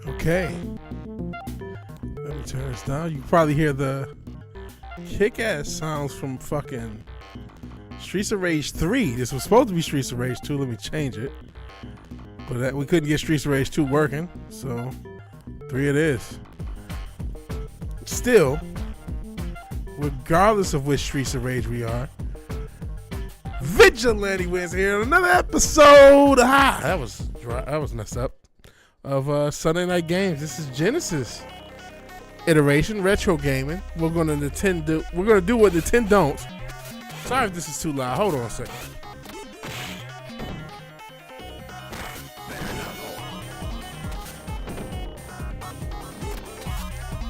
Okay. Let me turn this down. You can probably hear the kick-ass sounds from fucking Streets of Rage 3. This was supposed to be Streets of Rage 2. Let me change it. But we couldn't get Streets of Rage 2 working, so 3 it is. Still, regardless of which Streets of Rage we are, VigilanteWilliamson here on another episode. That was messed up. Of Sunday Night Games. This is Genesis iteration, retro gaming. We're gonna do what Nintendo don't. Sorry if this is too loud. Hold on a second.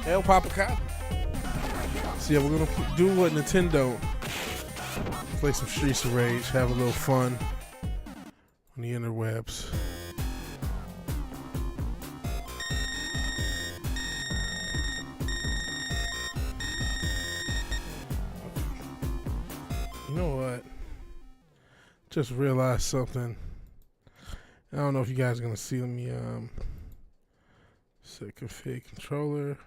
El Papa Cotton. So yeah, we're gonna do what Nintendo. Play some Streets of Rage, have a little fun on the interwebs. You know what? Just realized something. I don't know if you guys are gonna see me. Set config controller.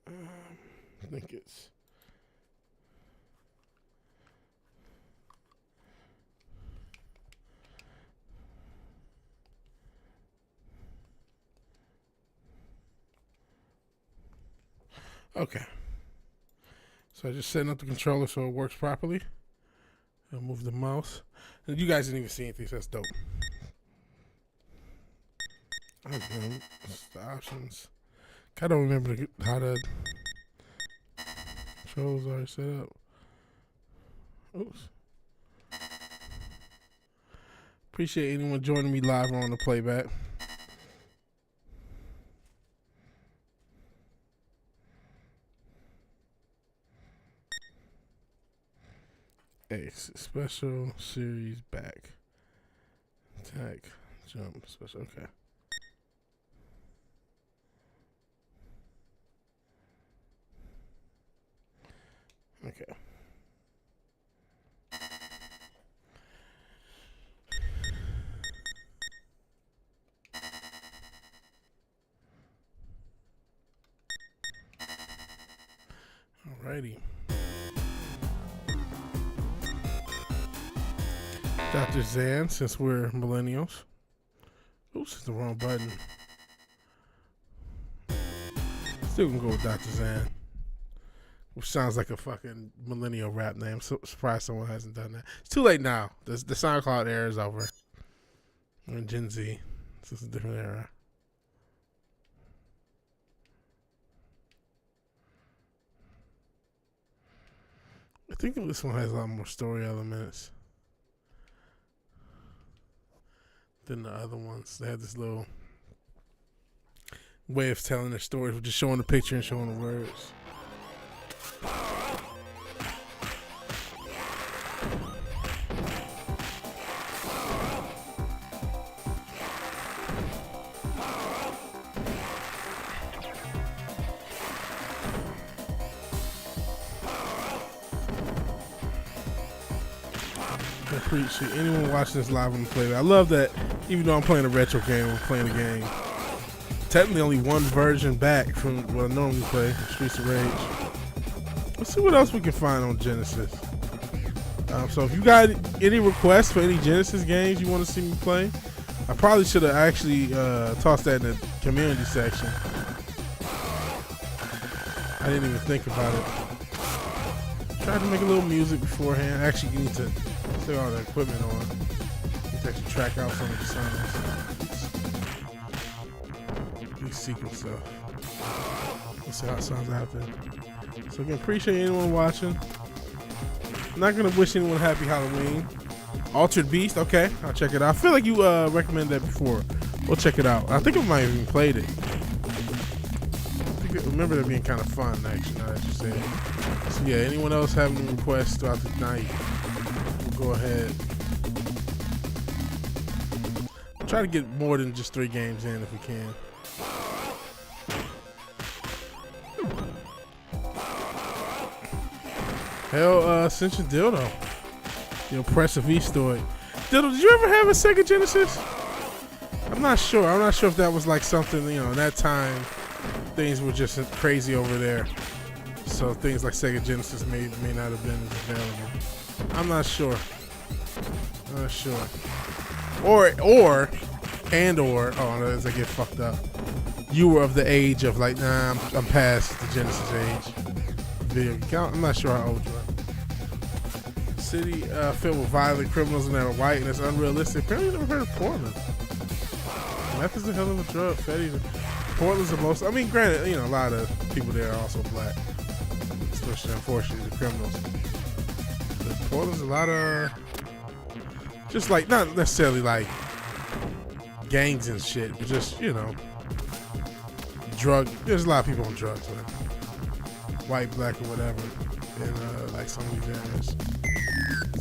I think it's. Okay. So I just setting up the controller so it works properly. I'll move the mouse. And you guys didn't even see anything, so that's dope. Okay. The options. I don't remember how the controls are set up. Oops. Appreciate anyone joining me live or on the playback. A special series back. Attack. Jump. Special. Okay. Okay. Alrighty. Dr. Zan, since we're millennials. Oops, it's the wrong button. Still gonna go with Dr. Zan. Which sounds like a fucking millennial rap name. So surprised someone hasn't done that. It's too late now. The SoundCloud era is over. We're in Gen Z. This is a different era. I think this one has a lot more story elements than the other ones. They have this little way of telling their stories with just showing the picture and showing the words. I appreciate anyone watching this live on the playback. I love that even though I'm playing a retro game, I'm playing a game. Technically only one version back from what I normally play, Streets of Rage. Let's see what else we can find on Genesis. So if you got any requests for any Genesis games you want to see me play, I probably should have actually tossed that in the community section. I didn't even think about it. Tried to make a little music beforehand. Actually, you need to put all the equipment on. You need to actually track out some of the sounds. These sequence stuff. Let's see how it sounds out there. So again, appreciate anyone watching. I'm not gonna wish anyone happy Halloween. Altered Beast, okay, I'll check it out. I feel like you recommended that before. We'll check it out. I think I might have even played it. I remember that being kind of fun, actually, now that you say it. So yeah, anyone else having any requests throughout the night, we'll go ahead. Try to get more than just 3 games in if we can. Hell, Ascension Dildo. The oppressive Eastoid. Diddle, did you ever have a Sega Genesis? I'm not sure. I'm not sure if that was like something, you know, in that time, things were just crazy over there. So things like Sega Genesis may not have been as available. I'm not sure. I'm not sure. Or, oh, as I get fucked up. You were of the age of like, nah, I'm past the Genesis age. Video count. I'm not sure how old you are. City filled with violent criminals and that are white and it's unrealistic. Apparently, you never heard of Portland. Meth is a hell of a drug. Fetties. Portland's the most. I mean, granted, you know, a lot of people there are also black, especially unfortunately the criminals. But Portland's a lot of just like not necessarily like gangs and shit, but just, you know, there's a lot of people on drugs, man. White, black, or whatever, in like some of these areas.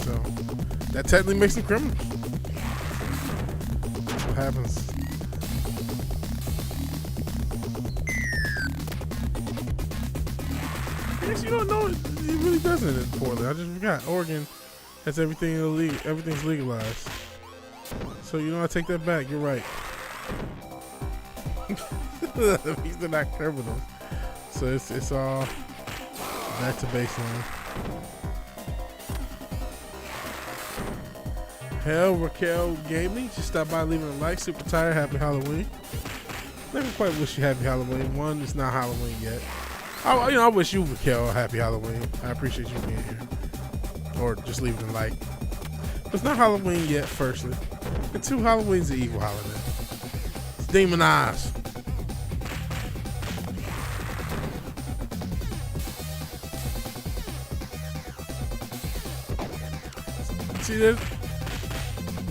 So that technically makes them criminals. That's what happens. I guess you don't know it really doesn't in Portland. I just forgot. Oregon has everything illegal. Everything's legalized. So you know, I take that back. You're right. These are not criminals. So it's all back to baseline. Hell, Raquel Gaming just stopped by, leaving a like. Super tired. Happy Halloween. Never quite wish you happy Halloween. One, it's not Halloween yet. I wish you, Raquel, a happy Halloween. I appreciate you being here. Or just leaving a like. It's not Halloween yet, firstly. And two, Halloween's an evil holiday. It's demonized. See this?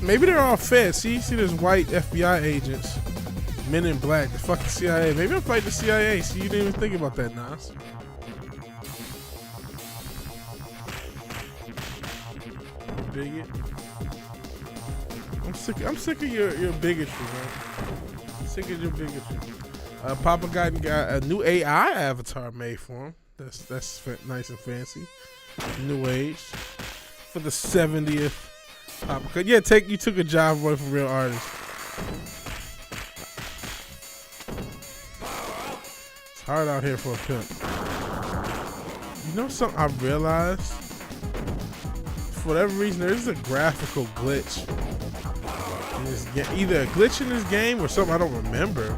Maybe they're all fed. See there's white FBI agents, men in black, the fucking CIA. Maybe I'll fight the CIA. See, you didn't even think about that, Nas. Bigot. I'm sick of your bigotry, man. I'm sick of your bigotry. Papa got a new AI avatar made for him. That's nice and fancy. New age. For the 70th Papa. Yeah, you took a job away from real artists. It's hard out here for a pimp. You know something I realized? For whatever reason, there's a graphical glitch in this game. Either a glitch in this game or something I don't remember.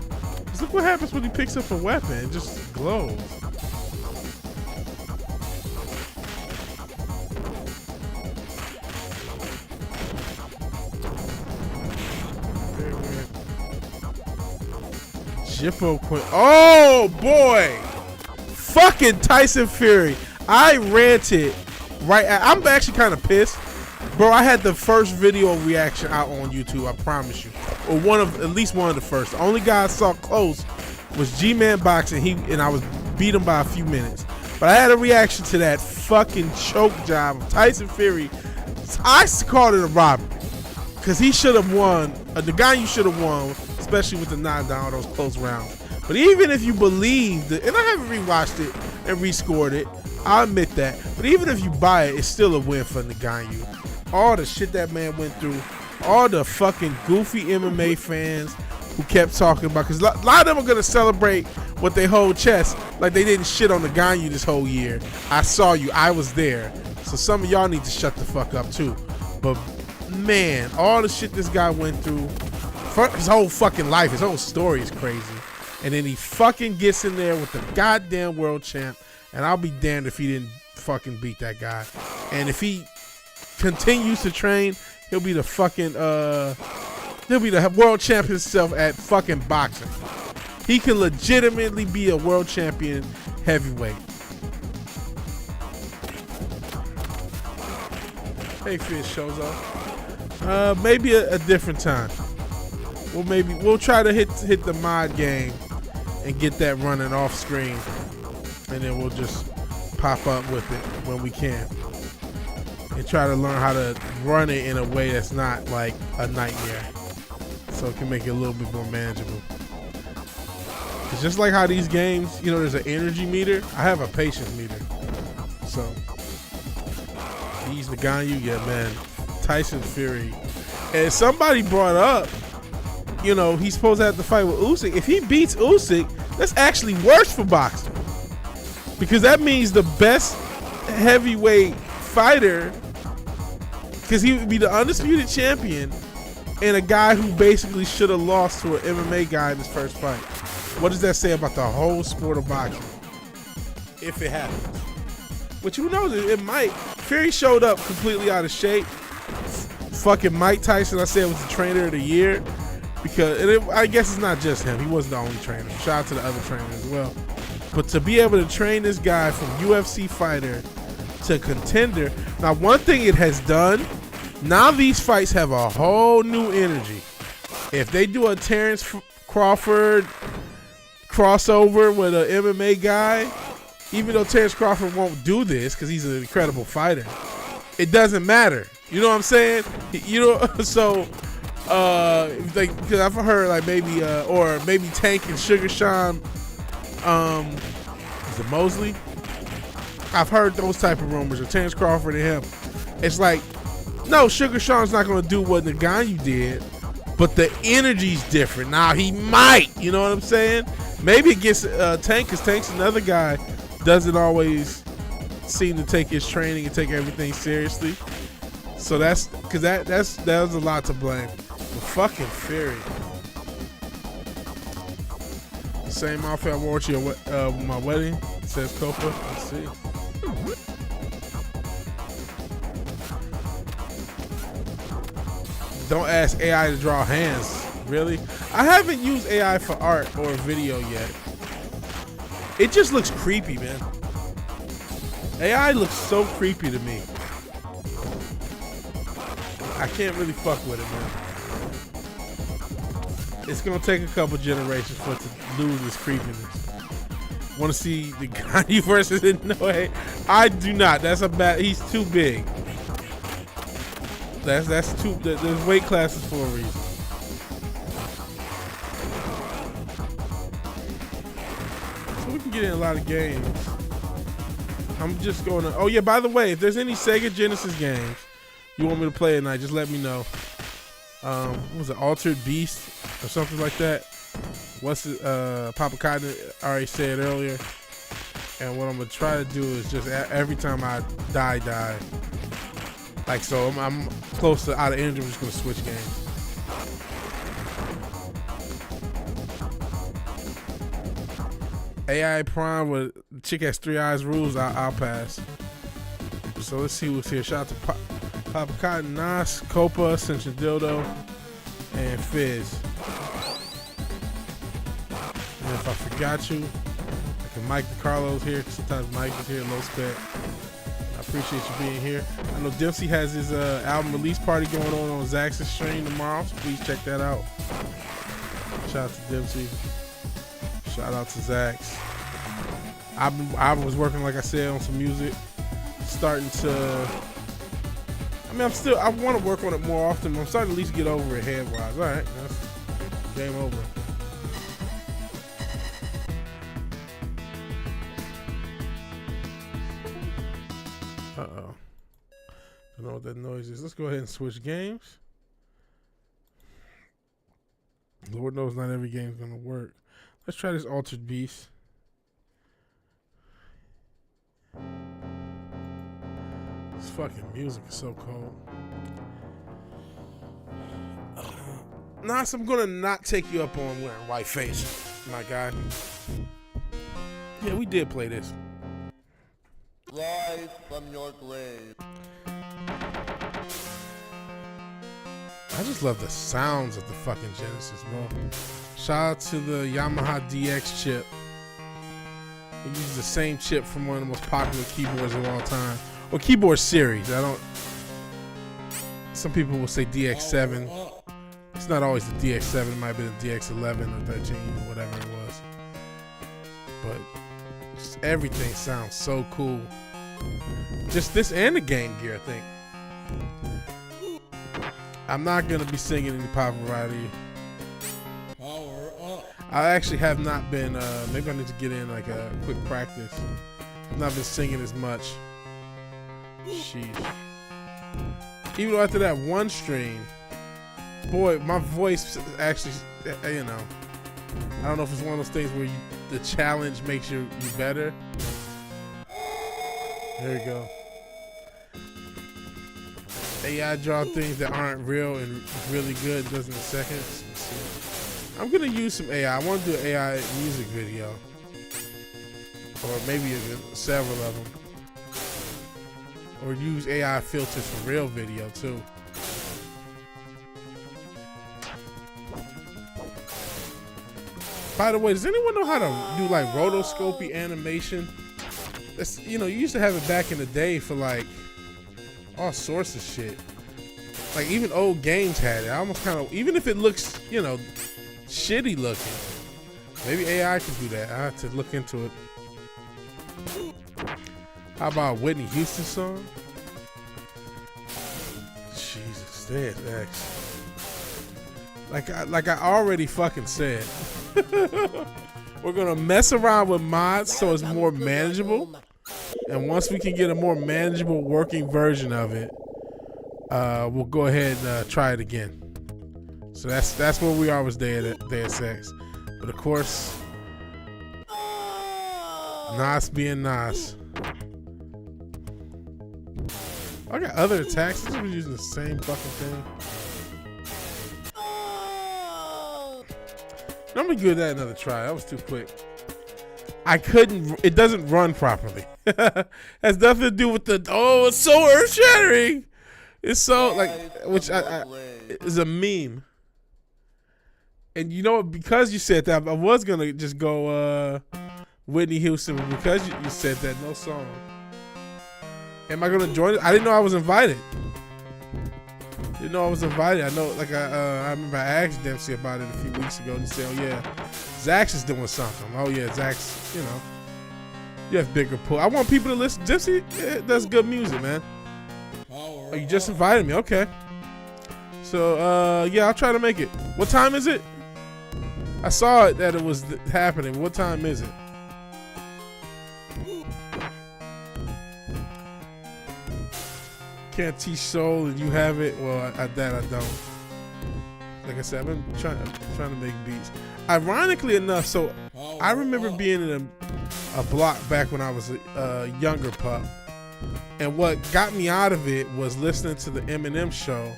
Just look what happens when he picks up a weapon. It just glows. Jippo Quinn. Oh boy! Fucking Tyson Fury. I ranted right I'm actually kind of pissed. Bro, I had the first video reaction out on YouTube, I promise you. Or at least one of the first. The only guy I saw close was G-Man Boxing, and I was beat him by a few minutes. But I had a reaction to that fucking choke job of Tyson Fury. I called it a robbery. Because he should have won. The guy you should have won, especially with the knockdown, those close rounds. But even if you believe that, and I haven't rewatched it and rescored it, I'll admit that. But even if you buy it, it's still a win for Ngannou. All the shit that man went through, all the fucking goofy MMA fans who kept talking about, because a lot of them are going to celebrate with their whole chest like they didn't shit on Ngannou this whole year. I saw you. I was there. So some of y'all need to shut the fuck up too. But man, all the shit this guy went through, his whole fucking life, his whole story is crazy. And then he fucking gets in there with the goddamn world champ, and I'll be damned if he didn't fucking beat that guy. And if he continues to train, he'll be the fucking he'll be the world champ himself at fucking boxing. He can legitimately be a world champion heavyweight. Hey, Fish shows up. Maybe a different time. We'll try to hit the mod game and get that running off screen, and then we'll just pop up with it when we can and try to learn how to run it in a way that's not like a nightmare, so it can make it a little bit more manageable. It's just like how these games, you know, there's an energy meter. I have a patience meter. So these Ngannou, yeah, man, Tyson Fury And somebody brought up, you know, he's supposed to have to fight with Usyk. If he beats Usyk, that's actually worse for boxing, because that means the best heavyweight fighter, because he would be the undisputed champion and a guy who basically should have lost to an MMA guy in his first fight. What does that say about the whole sport of boxing? If it happens. Which who knows, it might. Fury showed up completely out of shape. Fucking Mike Tyson, I said, was the trainer of the year. Because I guess it's not just him. He wasn't the only trainer. Shout out to the other trainers as well. But to be able to train this guy from UFC fighter to contender. Now, one thing it has done, now these fights have a whole new energy. If they do a Terrence Crawford crossover with an MMA guy, even though Terrence Crawford won't do this because he's an incredible fighter, it doesn't matter. You know what I'm saying? You know, so because I've heard like maybe or maybe Tank and Sugar Sean, is it Mosley? I've heard those type of rumors of Terrence Crawford and him. It's like, no, Sugar Sean's not gonna do what Ngannou did, but the energy's different. Now he might, you know what I'm saying? Maybe it gets Tank, because Tank's another guy doesn't always seem to take his training and take everything seriously. So that's because that was a lot to blame. But fucking Fury. Same outfit I wore to my wedding, says Copa. Let's see. Don't ask AI to draw hands. Really? I haven't used AI for art or video yet. It just looks creepy, man. AI looks so creepy to me. I can't really fuck with it, man. It's gonna take a couple generations for it to lose its creepiness. Want to see the Gandhi versus Inoue? I do not. That's a bad. He's too big. That's too. There's weight classes for a reason. So we can get in a lot of games. I'm just going to. Oh yeah, by the way, if there's any Sega Genesis games you want me to play tonight, just let me know. What was it, Altered Beast or something like that? What's it? Papa Cotton already said earlier. And what I'm gonna try to do is just every time I die. Like, so I'm close to out of energy. I'm just gonna switch games. AI Prime with chick has 3 eyes rules. I'll pass. So let's see what's here. Shout out to Papa Cotton, Nas, Copa, Ascension Dildo, and Fizz. And if I forgot you, I can Mike DeCarlo's here. Sometimes Mike is here, low spec. I appreciate you being here. I know Dempsey has his album release party going on Zax's stream tomorrow, so please check that out. Shout out to Dempsey. Shout out to Zax. I was working, like I said, on some music. Starting to, I mean, I want to work on it more often. I'm starting to at least get over it head-wise. All right, that's game over. Uh-oh. Don't know what that noise is. Let's go ahead and switch games. Lord knows not every game's going to work. Let's try this Altered Beast. This fucking music is so cold. Nas, I'm gonna not take you up on wearing white face, my guy. Yeah, we did play this. Rise from your grave. I just love the sounds of the fucking Genesis, bro. Shout out to the Yamaha DX chip. It uses the same chip from one of the most popular keyboards of all time. Or keyboard series. Some people will say DX7. It's not always the DX7. It might have been the DX11 or 13 or whatever it was. But just everything sounds so cool. Just this and the Game Gear, I think. I'm not going to be singing any pop variety. I actually have not been, maybe I need to get in like a quick practice. I've not been singing as much. Sheesh. Even though after that one stream, boy, my voice actually, you know, I don't know if it's one of those things where the challenge makes you better. There you go. AI draw things that aren't real and really good does in seconds. I'm gonna use some AI. I want to do an AI music video, or maybe even several of them, or use AI filters for real video too. By the way, does anyone know how to do like rotoscopy animation? That's, you know, you used to have it back in the day for like all sorts of shit. Like even old games had it. I almost kind of, even if it looks, you know, shitty looking, maybe AI can do that. I have to look into it. How about a Whitney Houston song? Jesus, there's X. Like I already fucking said. We're gonna mess around with mods so it's more manageable, and once we can get a more manageable working version of it, we'll go ahead and try it again. So that's where we are with Deus Ex. But of course, Nas being Nas. I got other attacks. I was using the same fucking thing. I'm gonna give that another try. That was too quick. I couldn't. It doesn't run properly. Has nothing to do with the. Oh, it's so earth shattering. It's so like, which I is a meme. And you know what? Because you said that, I was gonna just go Whitney Houston, but because you said that, no song. Am I gonna join it? I didn't know I was invited. Didn't know I was invited. I know, like I remember I asked Dempsey about it a few weeks ago, and he said, "Oh yeah, Zach's is doing something." Oh yeah, Zach's. You know, you have bigger pull. I want people to listen. Dempsey does good music, man. Oh, you just invited me. Okay. So yeah, I'll try to make it. What time is it? I saw it that it was happening. What time is it? Can't teach soul and you have it. Well, that I don't. Like I said, I've been trying to make beats. Ironically enough, so I remember being in a block back when I was a younger pup, and what got me out of it was listening to the Eminem show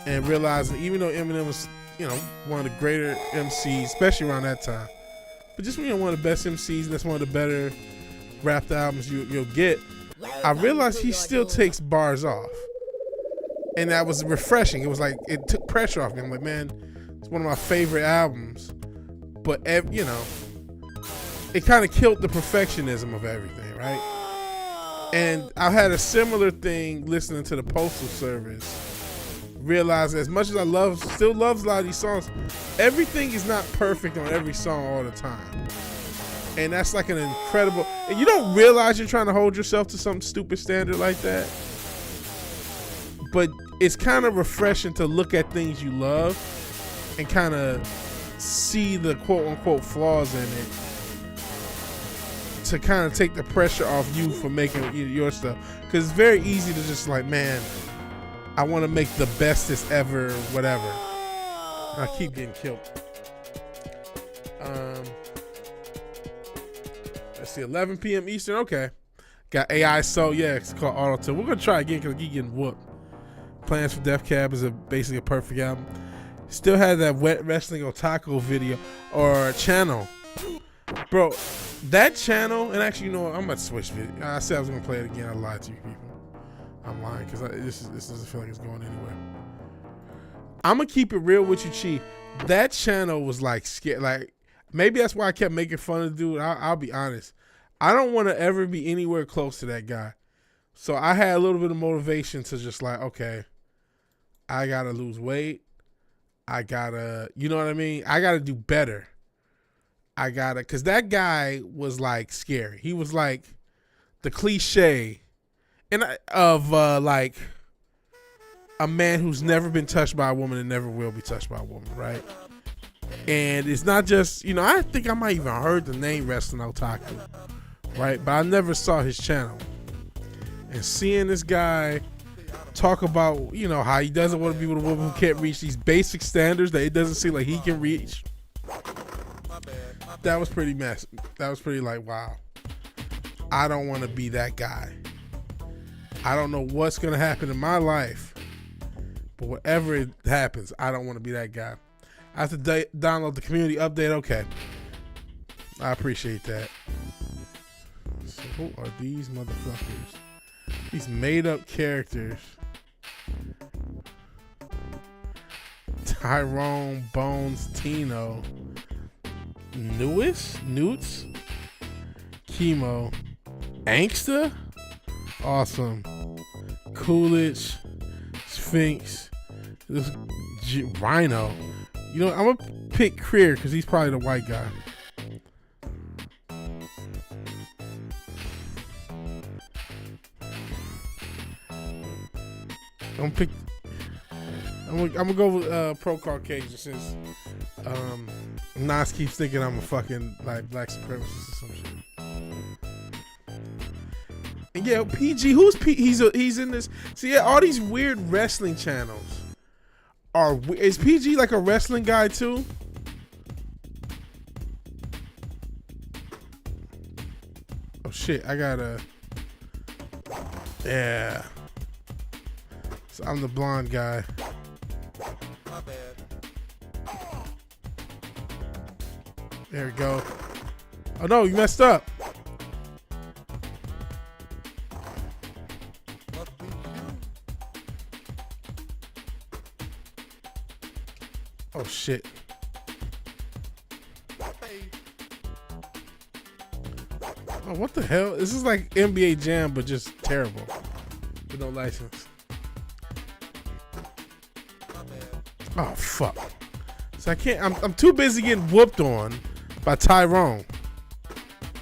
and realizing, even though Eminem was, you know, one of the greater MCs, especially around that time, but just, you know, one of the best MCs, and that's one of the better rapped albums you'll get. I realized he still takes bars off, and that was refreshing. It was like it took pressure off me. I'm like, man, it's one of my favorite albums, but you know, it kind of killed the perfectionism of everything, right? And I had a similar thing listening to the Postal Service. Realized as much as I still love a lot of these songs, everything is not perfect on every song all the time. And that's like an incredible, and you don't realize you're trying to hold yourself to some stupid standard like that. But it's kind of refreshing to look at things you love and kind of see the quote unquote flaws in it, to kind of take the pressure off you for making your stuff. Because it's very easy to just like, man, I want to make the bestest ever, whatever. And I keep getting killed. Let's see, 11 p.m. Eastern. Okay. Got AI Soul. Yeah, it's called Auto Tune. We're going to try again because I keep getting whooped. Plans for Def Cab is basically a perfect album. Still had that Wet Wrestling Otaku video or channel. Bro, that channel, and actually, you know what? I'm about to switch video. I said I was going to play it again. I lied to you people. I'm lying because this doesn't feel like it's going anywhere. I'm going to keep it real with you, Chief. That channel was like scared. Like, maybe that's why I kept making fun of the dude. I'll be honest. I don't want to ever be anywhere close to that guy. So I had a little bit of motivation to just like, okay, I got to lose weight. I got to, you know what I mean? I got to do better. I got to, because that guy was like scary. He was like the cliche of like a man who's never been touched by a woman and never will be touched by a woman, right? And it's not just, you know, I think I might even heard the name Wrestling Otaku, right? But I never saw his channel. And seeing this guy talk about, you know, how he doesn't want to be with a woman who can't reach these basic standards that it doesn't seem like he can reach. That was pretty messy. That was pretty like, wow. I don't want to be that guy. I don't know what's going to happen in my life, but whatever it happens, I don't want to be that guy. I have to download the community update. Okay. I appreciate that. So who are these motherfuckers? These made up characters. Tyrone, Bones, Tino, Newts, Chemo, Angsta, Awesome, Coolidge, Sphinx, this Rhino. You know, I'm gonna pick Creer because he's probably the white guy. I'm gonna go with Pro Caucasian since Nas keeps thinking I'm a fucking like black supremacist or some shit. And yeah, PG, who's P? He's in this. See, yeah, all these weird wrestling channels are. Is PG like a wrestling guy too? Oh shit, I gotta. Yeah. So I'm the blonde guy. My bad. There we go. Oh no, you messed up. Oh shit. Oh, what the hell? This is like NBA Jam, but just terrible. With no license. Oh fuck! So I can't. I'm too busy getting whooped on by Tyrone.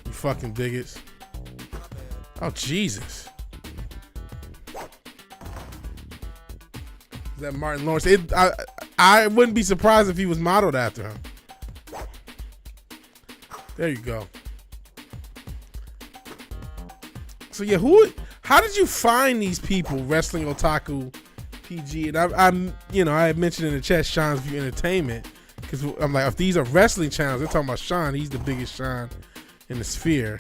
You fucking bigots! Oh Jesus! Is that Martin Lawrence? I wouldn't be surprised if he was modeled after him. There you go. So yeah, how did you find these people? Wrestling Otaku PG, and I'm you know, I had mentioned in the chat Sean's View Entertainment because I'm like, if these are wrestling channels, they're talking about Sean. He's the biggest Sean in the sphere.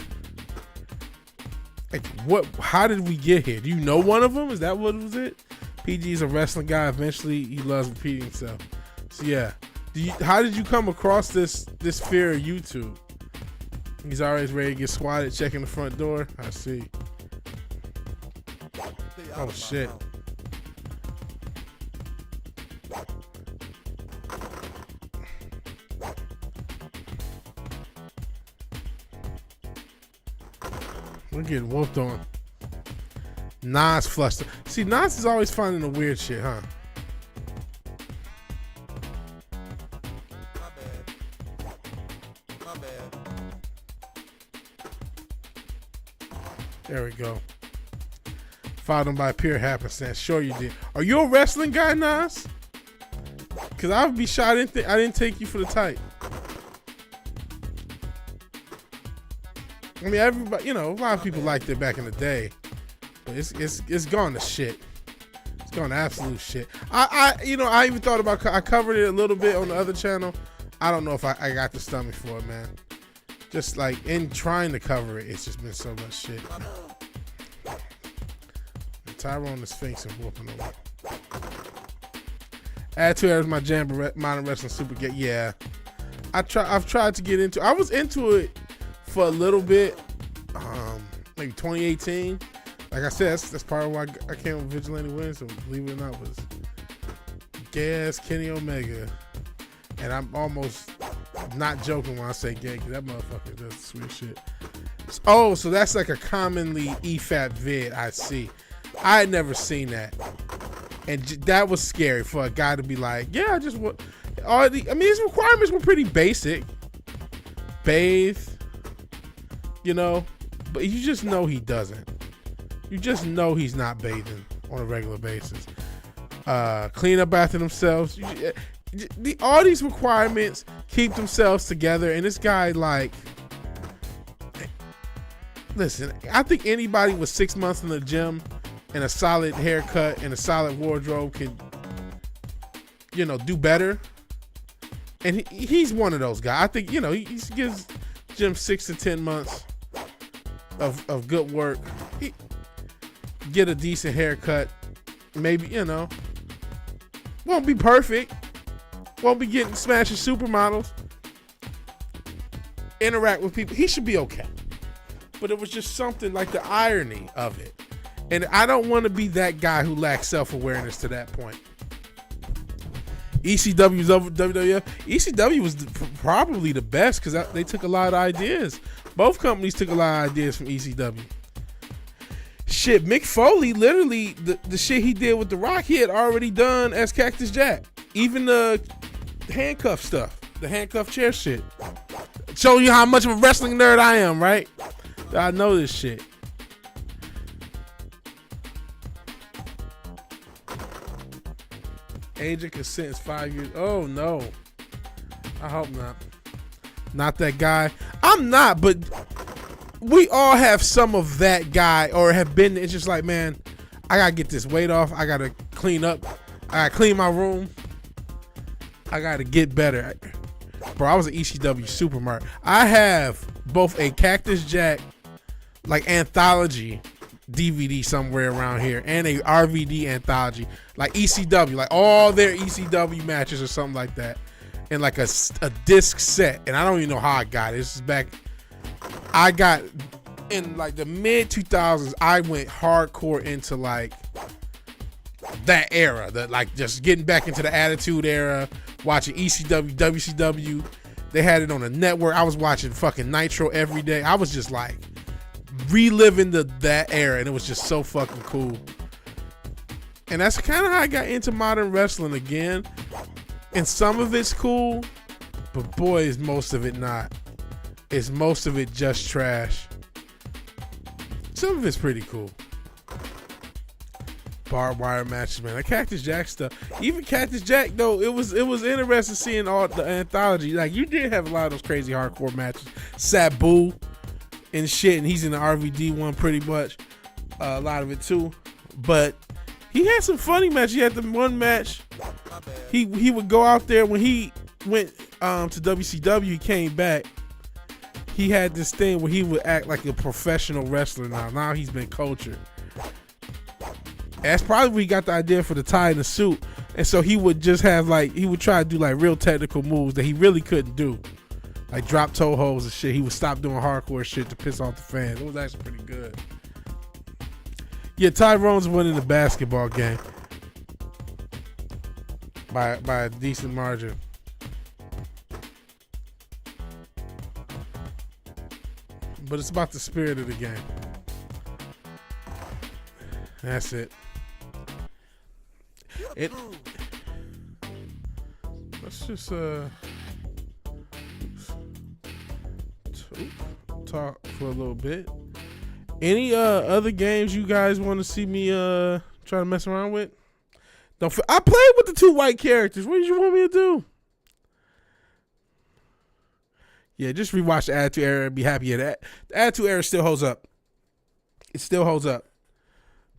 Like, what? How did we get here? Do you know one of them? Is that what was it? PG is a wrestling guy. Eventually, he loves repeating himself. So yeah, how did you come across this sphere of YouTube? He's always ready to get swatted, checking the front door. I see. Oh shit. We're getting whooped on. Nas flustered. See, Nas is always finding the weird shit, huh? My bad. There we go. Followed him by pure happenstance. Sure you did. Are you a wrestling guy, Nas? Because I would be shy. I didn't take you for the type. I mean, everybody, you know, a lot of people liked it back in the day, but it's gone to shit. It's gone to absolute shit. I even thought about, I covered it a little bit on the other channel. I don't know if I got the stomach for it, man. Just like in trying to cover it, it's just been so much shit. Tyrone the Sphinx and whooping them. Add 2 hours my jam, modern wrestling super get. Yeah, I've tried to get into. I was into it for a little bit, maybe 2018. Like I said, that's part of why I came with VigilanteWilliamson. Believe it or not, was Gas Kenny Omega, and I'm almost not joking when I say gay, because that motherfucker does sweet shit. Oh, so that's like a commonly EFAP vid. I see. I had never seen that, and that was scary for a guy to be like, yeah, I just want. I mean, his requirements were pretty basic. Bathe, you know, but you just know he doesn't. You just know he's not bathing on a regular basis. Clean up after themselves. All these requirements keep themselves together, and this guy, like, listen, I think anybody with 6 months in the gym and a solid haircut and a solid wardrobe can, do better. And he's one of those guys. I think, he gives Jim 6 to 10 months of good work. Get a decent haircut. Maybe, won't be perfect. Won't be getting smashing supermodels. Interact with people. He should be okay. But it was just something like the irony of it. And I don't want to be that guy who lacks self-awareness to that point. ECW was over WWF. ECW was probably the best because they took a lot of ideas. Both companies took a lot of ideas from ECW. Shit, Mick Foley, literally, the shit he did with The Rock, he had already done as Cactus Jack. Even the handcuff stuff, the handcuff chair shit. Showing you how much of a wrestling nerd I am, right? I know this shit. Age of consent is 5 years. Oh no. I hope not. Not that guy. I'm not, but we all have some of that guy or have been. It's just like, man, I gotta get this weight off. I gotta clean up. I gotta clean my room. I gotta get better. Bro, I was an ECW supermarket. I have both a Cactus Jack like anthology DVD somewhere around here and a RVD anthology, like ECW, like all their ECW matches or something like that, and like a disc set. And I don't even know how I got it. This is back. I got in like the mid 2000s. I went hardcore into like that era, that like just getting back into the Attitude Era, watching ECW, WCW. They had it on the network. I was watching fucking Nitro every day. I was just like reliving that era, and it was just so fucking cool. And that's kind of how I got into modern wrestling again. And some of it's cool, but boy, is most of it not. Is most of it just trash. Some of it's pretty cool. Barbed wire matches, man. Like Cactus Jack stuff. Even Cactus Jack, though, it was interesting seeing all the anthology. Like, you did have a lot of those crazy hardcore matches. Sabu and shit, and he's in the RVD one pretty much. A lot of it too. But he had some funny matches. He had the one match. He would go out there when he went to WCW. He came back. He had this thing where he would act like a professional wrestler now. Now he's been cultured. That's probably where he got the idea for the tie and the suit. And so he would just have like, he would try to do like real technical moves that he really couldn't do. Like drop toe holds and shit. He would stop doing hardcore shit to piss off the fans. It was actually pretty good. Yeah, Tyrone's winning the basketball game by a decent margin. But it's about the spirit of the game. That's it. Let's just talk for a little bit. Any other games you guys want to see me try to mess around with? I played with the 2 white characters. What did you want me to do? Yeah, just rewatch the Attitude Era and be happy at that. The Attitude Era still holds up. It still holds up.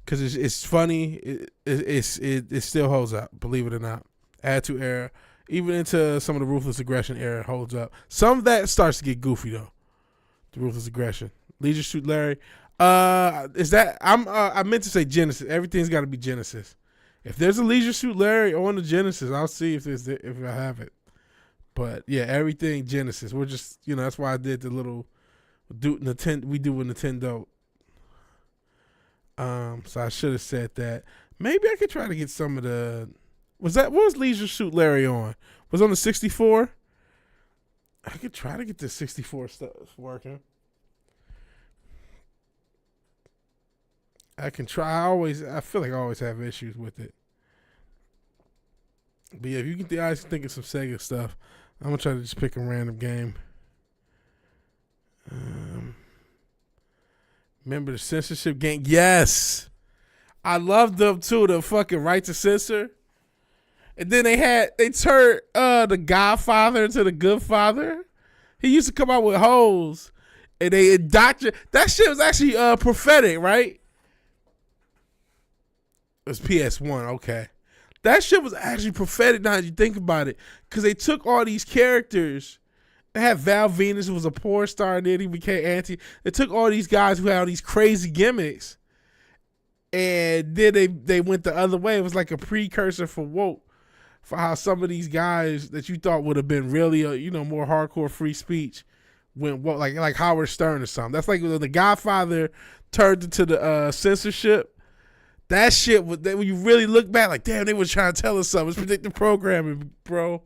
Because it's funny. It still holds up, believe it or not. Attitude Era. Even into some of the Ruthless Aggression era holds up. Some of that starts to get goofy though. The Ruthless Aggression. Leisure Suit Larry. Is that I meant to say Genesis. Everything's gotta be Genesis. If there's a Leisure Suit Larry on the Genesis, I'll see if I have it. But yeah, everything Genesis. We're just, that's why I did the little Nintendo. We do with Nintendo. So I should have said that. Maybe I could try to get some of the. What was Leisure Suit Larry on? Was on the 64? I could try to get the 64 stuff working. I can try. I feel like I always have issues with it. But yeah, if you get the eyes thinking some Sega stuff, I'm gonna try to just pick a random game. Remember the censorship game? Yes, I loved them too. The fucking right to censor, and then they turned the Godfather into the Good Father. He used to come out with hoes, and they indoctrinate. That shit was actually prophetic, right? It was PS1. Okay, that shit was actually prophetic. Now that you think about it, because they took all these characters. They had Val Venus, who was a porn star, and then he became anti. They took all these guys who had all these crazy gimmicks, and then they went the other way. It was like a precursor for woke, for how some of these guys that you thought would have been really, more hardcore free speech went woke, like Howard Stern or something. That's like when The Godfather turned into the censorship. That shit, when you really look back, like, damn, they were trying to tell us something. It's predictive programming, bro.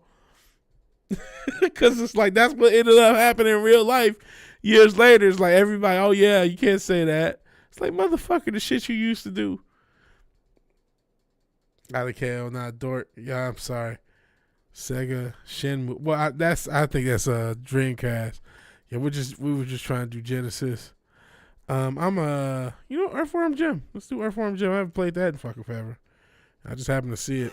Because it's like that's what ended up happening in real life. Years later, it's like everybody, oh yeah, you can't say that. It's like, motherfucker, the shit you used to do. Not a KO, not Dork. Yeah, I'm sorry. Sega, Shenmue. Well, I think that's Dreamcast. Yeah, we were just trying to do Genesis. Earthworm Jim. Let's do Earthworm Jim. I haven't played that in fucking forever. I just happened to see it.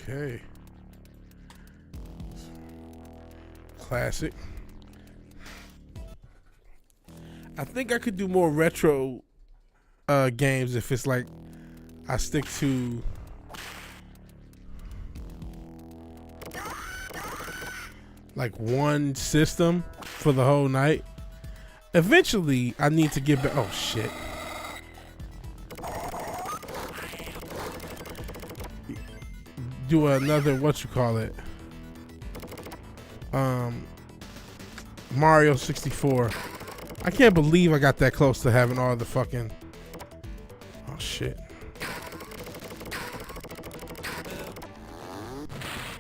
Okay. Classic. I think I could do more retro games if it's like I stick to like one system for the whole night. Eventually, I need to get back. Oh shit. Do another, Mario 64. I can't believe I got that close to having all the fucking, oh shit,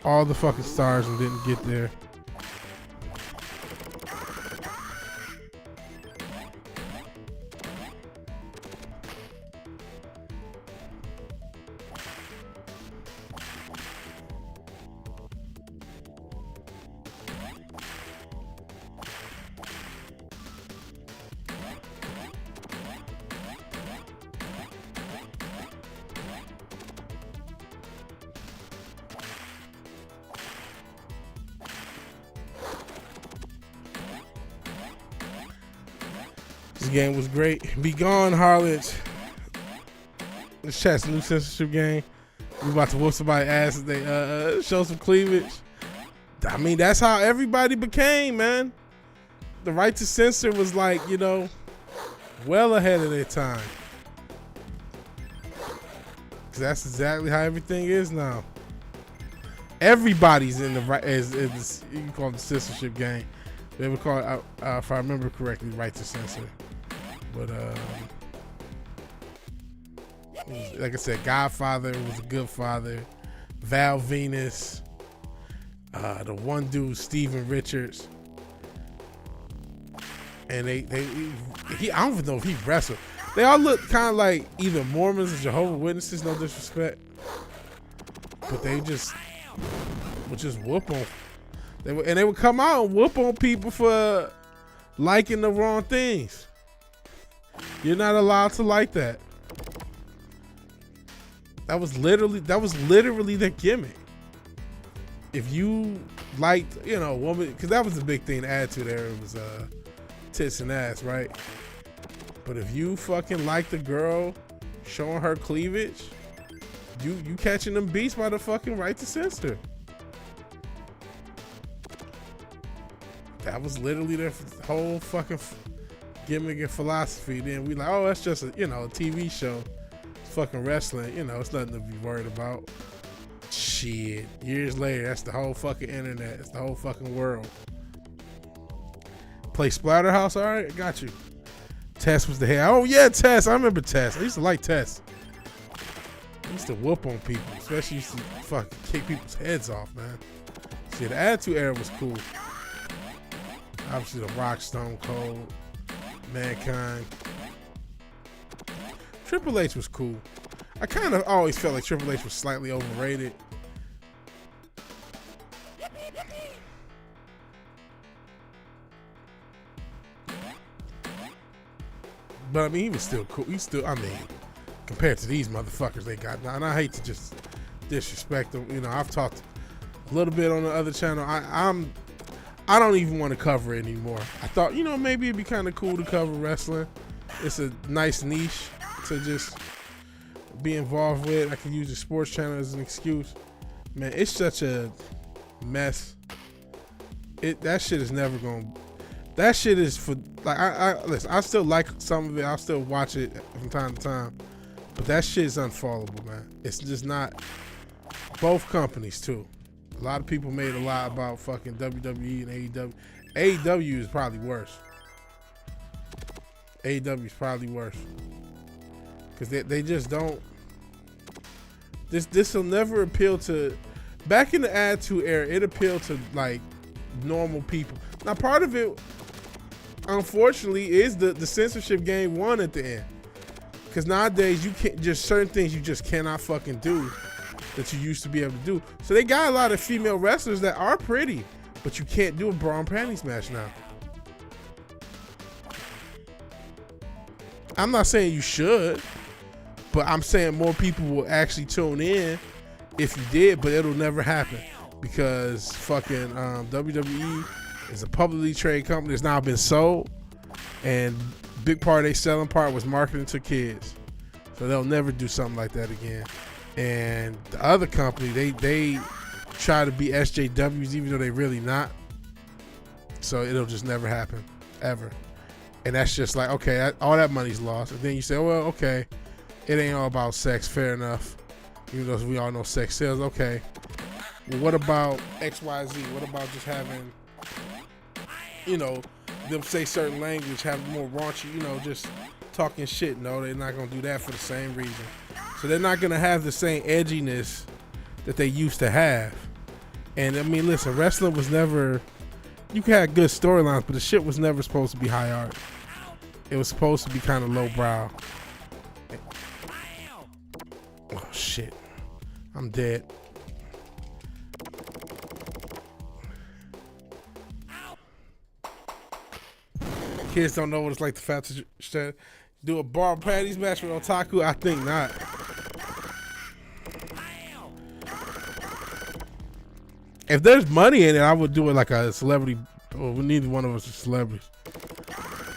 all the fucking stars and didn't get there. This game was great. Be gone, harlots. This chat's new censorship game. We about to whoop somebody's ass if they show some cleavage. I mean, that's how everybody became, man. The right to censor was like, well ahead of their time. Cause that's exactly how everything is now. Everybody's in the right. You can call it the censorship game. They would call it, if I remember correctly, right to censor. But like I said, Godfather was a good father. Val Venus, the one dude, Steven Richards, and I don't even know if he wrestled. They all look kind of like either Mormons or Jehovah's Witnesses, no disrespect, but they would just whoop on. They would come out and whoop on people for liking the wrong things. You're not allowed to like that. That was literally their gimmick. If you liked, woman, because that was the big thing to add to there. It was tits and ass, right? But if you fucking liked the girl showing her cleavage, you catching them beats by the fucking right to censor. That was literally their whole fucking gimmick and philosophy. Then we like, oh, that's just a TV show. It's fucking wrestling. It's nothing to be worried about. Shit. Years later, that's the whole fucking internet. It's the whole fucking world. Play Splatterhouse, all right? I got you. Tess was the head. Oh yeah, Tess. I remember Tess. I used to like Tess. I used to whoop on people, especially used to fucking kick people's heads off, man. See, the Attitude Era was cool. Obviously, the Rock, Stone Cold, Mankind. Triple H was cool. I kind of always felt like Triple H was slightly overrated. But I mean, he was still cool. Compared to these motherfuckers they got now, and I hate to just disrespect them. I've talked a little bit on the other channel. I don't even want to cover it anymore. I thought, maybe it'd be kind of cool to cover wrestling. It's a nice niche to just be involved with. I can use the sports channel as an excuse. Man, it's such a mess. That shit is never going. That shit is for like listen. I still like some of it. I'll still watch it from time to time, but that shit is unfollowable, man. It's just not. Both companies too. A lot of people made a lot about fucking WWE and AEW. AEW is probably worse. AEW is probably worse because they just don't. This will never appeal to. Back in the Attitude Era, it appealed to like normal people. Now, part of it, unfortunately, is the censorship game won at the end. Because nowadays, you can't just certain things you just cannot fucking do that you used to be able to do. So they got a lot of female wrestlers that are pretty, but you can't do a bra and panties match now. I'm not saying you should, but I'm saying more people will actually tune in if you did, but it'll never happen because fucking WWE is a publicly traded company that's now been sold, and big part of their selling part was marketing to kids. So they'll never do something like that again. And the other company, they try to be SJWs even though they really not. So it'll just never happen, ever. And that's just like, okay, all that money's lost. And then you say, oh, well, okay, it ain't all about sex, fair enough. Even though we all know sex sells, okay. Well, what about XYZ? What about just having, them say certain language, have more raunchy, just talking shit? No, they're not going to do that for the same reason. So they're not going to have the same edginess that they used to have. And I mean, listen, wrestling was never, you could have good storylines, but the shit was never supposed to be high art. It was supposed to be kind of low brow. Oh shit, I'm dead. Kids don't know what it's like to fat to do a bar patties match with Otaku. I think not. If there's money in it, I would do it like a celebrity. Well, neither one of us are celebrities,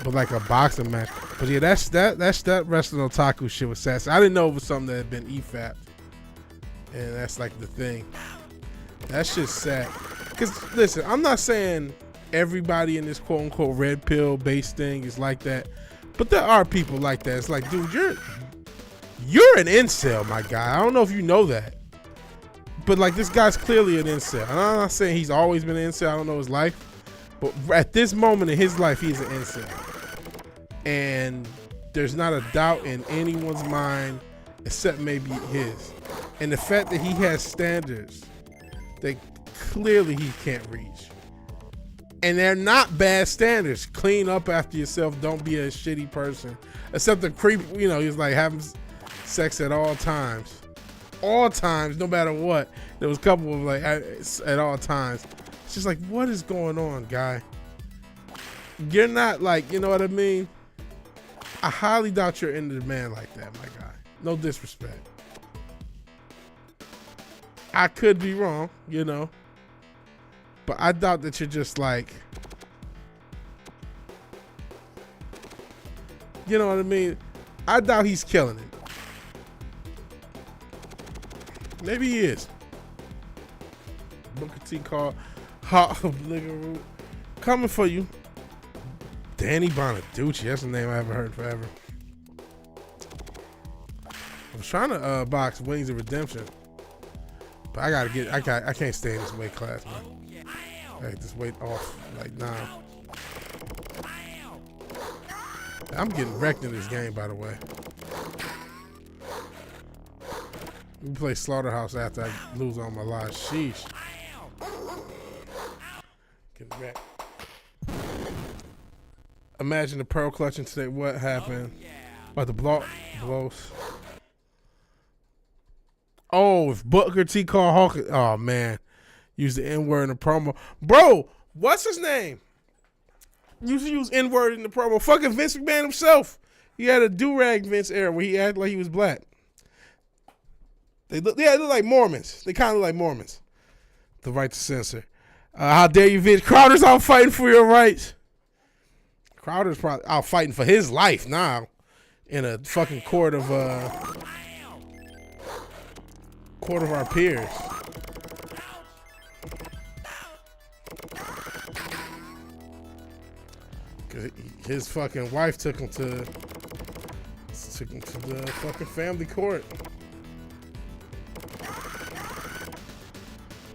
but like a boxing match. But yeah, that wrestling Otaku shit was sad. I didn't know it was something that had been EFAP, and that's like the thing. That shit's sad. Cause listen, I'm not saying everybody in this quote unquote red pill based thing is like that, but there are people like that. It's like, dude, you're an incel, my guy. I don't know if you know that. But like, this guy's clearly an incel. And I'm not saying he's always been an incel. I don't know his life. But at this moment in his life, he's an incel. And there's not a doubt in anyone's mind except maybe his. And the fact that he has standards that clearly he can't reach. And they're not bad standards. Clean up after yourself. Don't be a shitty person. Except the creep, he's like having sex at all times. All times, no matter what. There was a couple of like at all times. It's just like, what is going on, guy? You're not like, you know what I mean? I highly doubt you're into the man like that, my guy. No disrespect. I could be wrong, but I doubt that you're just like, you know what I mean? I doubt he's killing it. Maybe he is. Booker T called Hot Obligaroot. Coming for you. Danny Bonaducci. That's a name I haven't heard forever. I was trying to box Wings of Redemption, but I can't stay in this weight class, man. I had this weight off like now. I'm getting wrecked in this game, by the way. We play Slaughterhouse after I lose all my lives. Sheesh. Get wrecked. Imagine the pearl clutching today. What happened? About the blows. Oh, if Booker T called Hawkins. Oh, man. Use the N-word in the promo. Bro, what's his name? Used to use N-word in the promo. Fucking Vince McMahon himself. He had a do-rag Vince era where he acted like he was black. They look like Mormons. They kind of look like Mormons. The right to censor. How dare you, Vince? Crowder's out fighting for your rights. Crowder's probably out fighting for his life now in a fucking court of our peers. Cause his fucking wife took him to the fucking family court.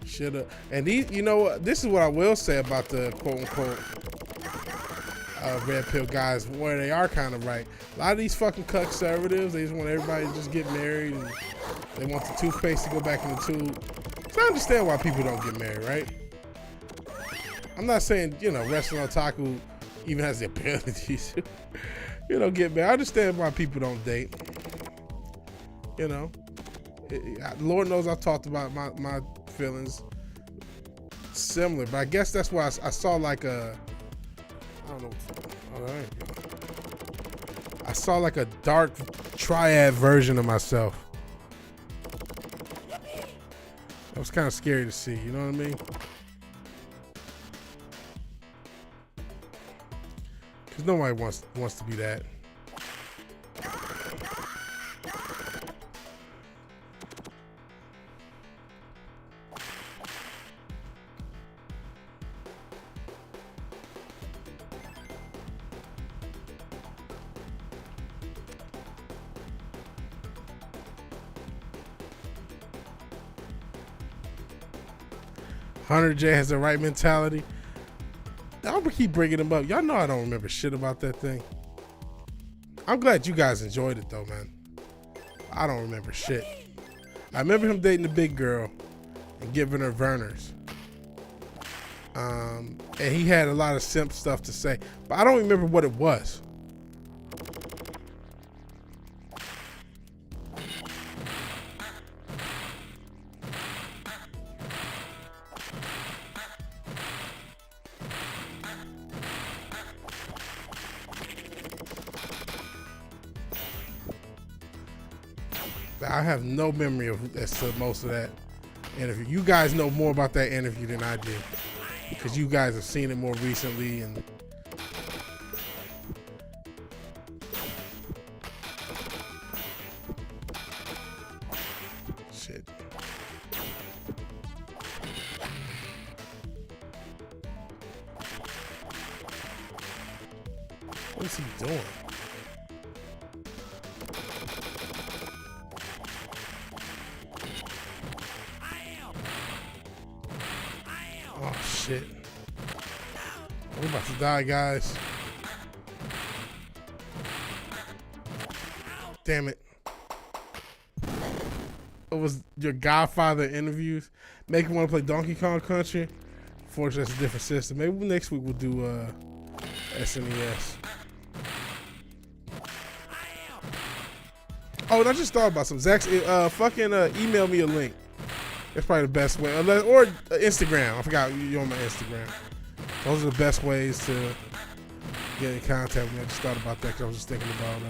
Shoulda. And these, you know, this is what I will say about the quote unquote red pill guys, where they are kind of right. A lot of these fucking conservatives, they just want everybody to just get married, and they want the toothpaste to go back in the tube. So I understand why people don't get married, right? I'm not saying, you know, wrestling otaku even has the ability to, you know, get married. I understand why people don't date. You know, Lord knows I've talked about my feelings similar, but I guess that's why I saw like a, I don't know. All right. I saw like a dark triad version of myself. That was kind of scary to see, you know what I mean? Because nobody wants to be that. Hunter J has the right mentality. I'll keep bringing him up. Y'all know I don't remember shit about that thing. I'm glad you guys enjoyed it though, man. I don't remember shit. I remember him dating the big girl and giving her Verners. And he had a lot of simp stuff to say, but I don't remember what it was. I have no memory of as to most of that interview. You guys know more about that interview than I did, because you guys have seen it more recently. And shit. What is he doing? Oh shit. We're about to die, guys. Damn it. It was your Godfather interviews. Make him want to play Donkey Kong Country. Fortunately, that's a different system. Maybe next week we'll do SNES. Oh, and I just thought about some. Zach's fucking email me a link. That's probably the best way. Or Instagram. I forgot you're on my Instagram. Those are the best ways to get in contact with me. I just thought about that because I was just thinking about.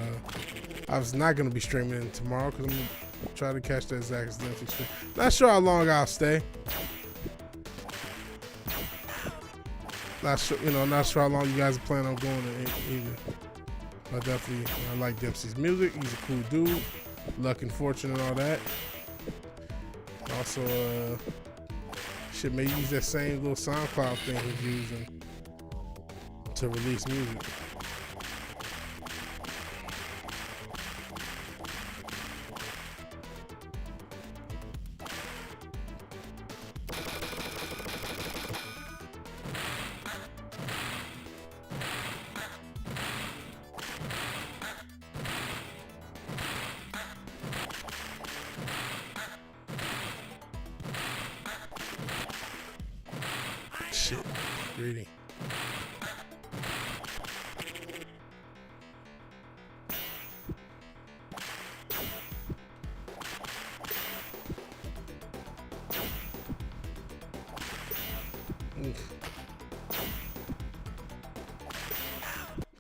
I was not going to be streaming it tomorrow because I'm going to try to catch that Zach's Dempsey stream. Not sure how long I'll stay. Not sure, not sure how long you guys are planning on going to either. But definitely, I like Dempsey's music. He's a cool dude. Luck and fortune and all that. Also, shit, may use that same little SoundCloud thing he's using to release music. Shit, greedy.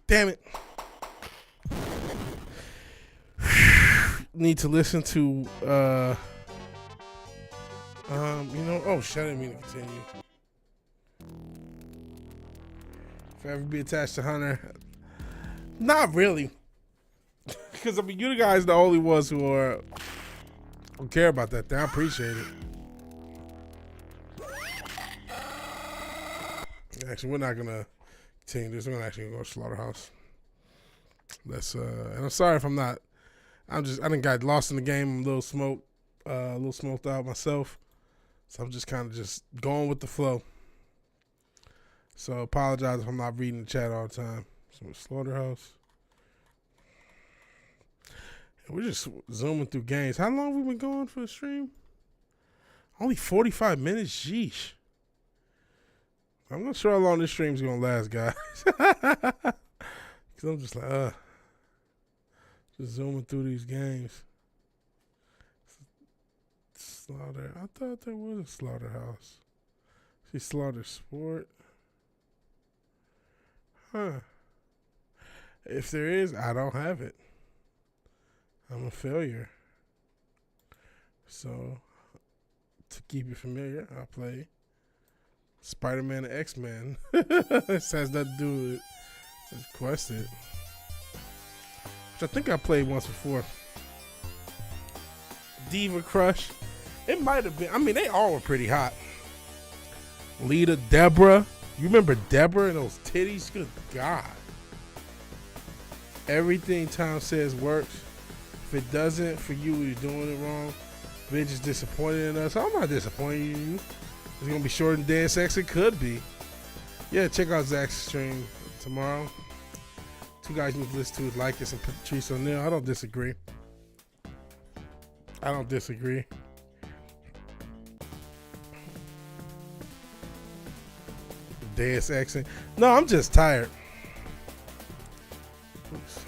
Damn it. Need to listen to oh shit, I didn't mean to continue. Forever be attached to Hunter. Not really. Because, I mean, you guys the only ones who care about that thing. I appreciate it. Actually, we're not going to continue this. We're going to actually go to Slaughterhouse. And I'm sorry if I'm not. I done got lost in the game. I'm a little smoked out myself. So I'm just kind of just going with the flow. So apologize if I'm not reading the chat all the time. So Slaughterhouse. And we're just zooming through games. How long have we been going for the stream? Only 45 minutes? Sheesh. I'm not sure how long this stream's going to last, guys. Because I'm just like, just zooming through these games. Slaughter. I thought there was a Slaughterhouse. See, Slaughter Sport. Huh. If there is, I don't have it. I'm a failure. So, to keep it familiar, I'll play Spider-Man and X-Men. This has nothing to do with it's Quested. Which I think I played once before. Diva Crush. It might have been. I mean, they all were pretty hot. Lita, Deborah. You remember Deborah and those titties? Good God. Everything Tom says works. If it doesn't, for you, you're doing it wrong. Bitch is disappointed in us. I'm not disappointed in you. It's going to be short and dead sex. It could be. Yeah, check out Zach's stream tomorrow. Two guys you need to listen to is Lycus and Patrice O'Neal. I don't disagree. I don't disagree. Deus Exing. No, I'm just tired. Oops.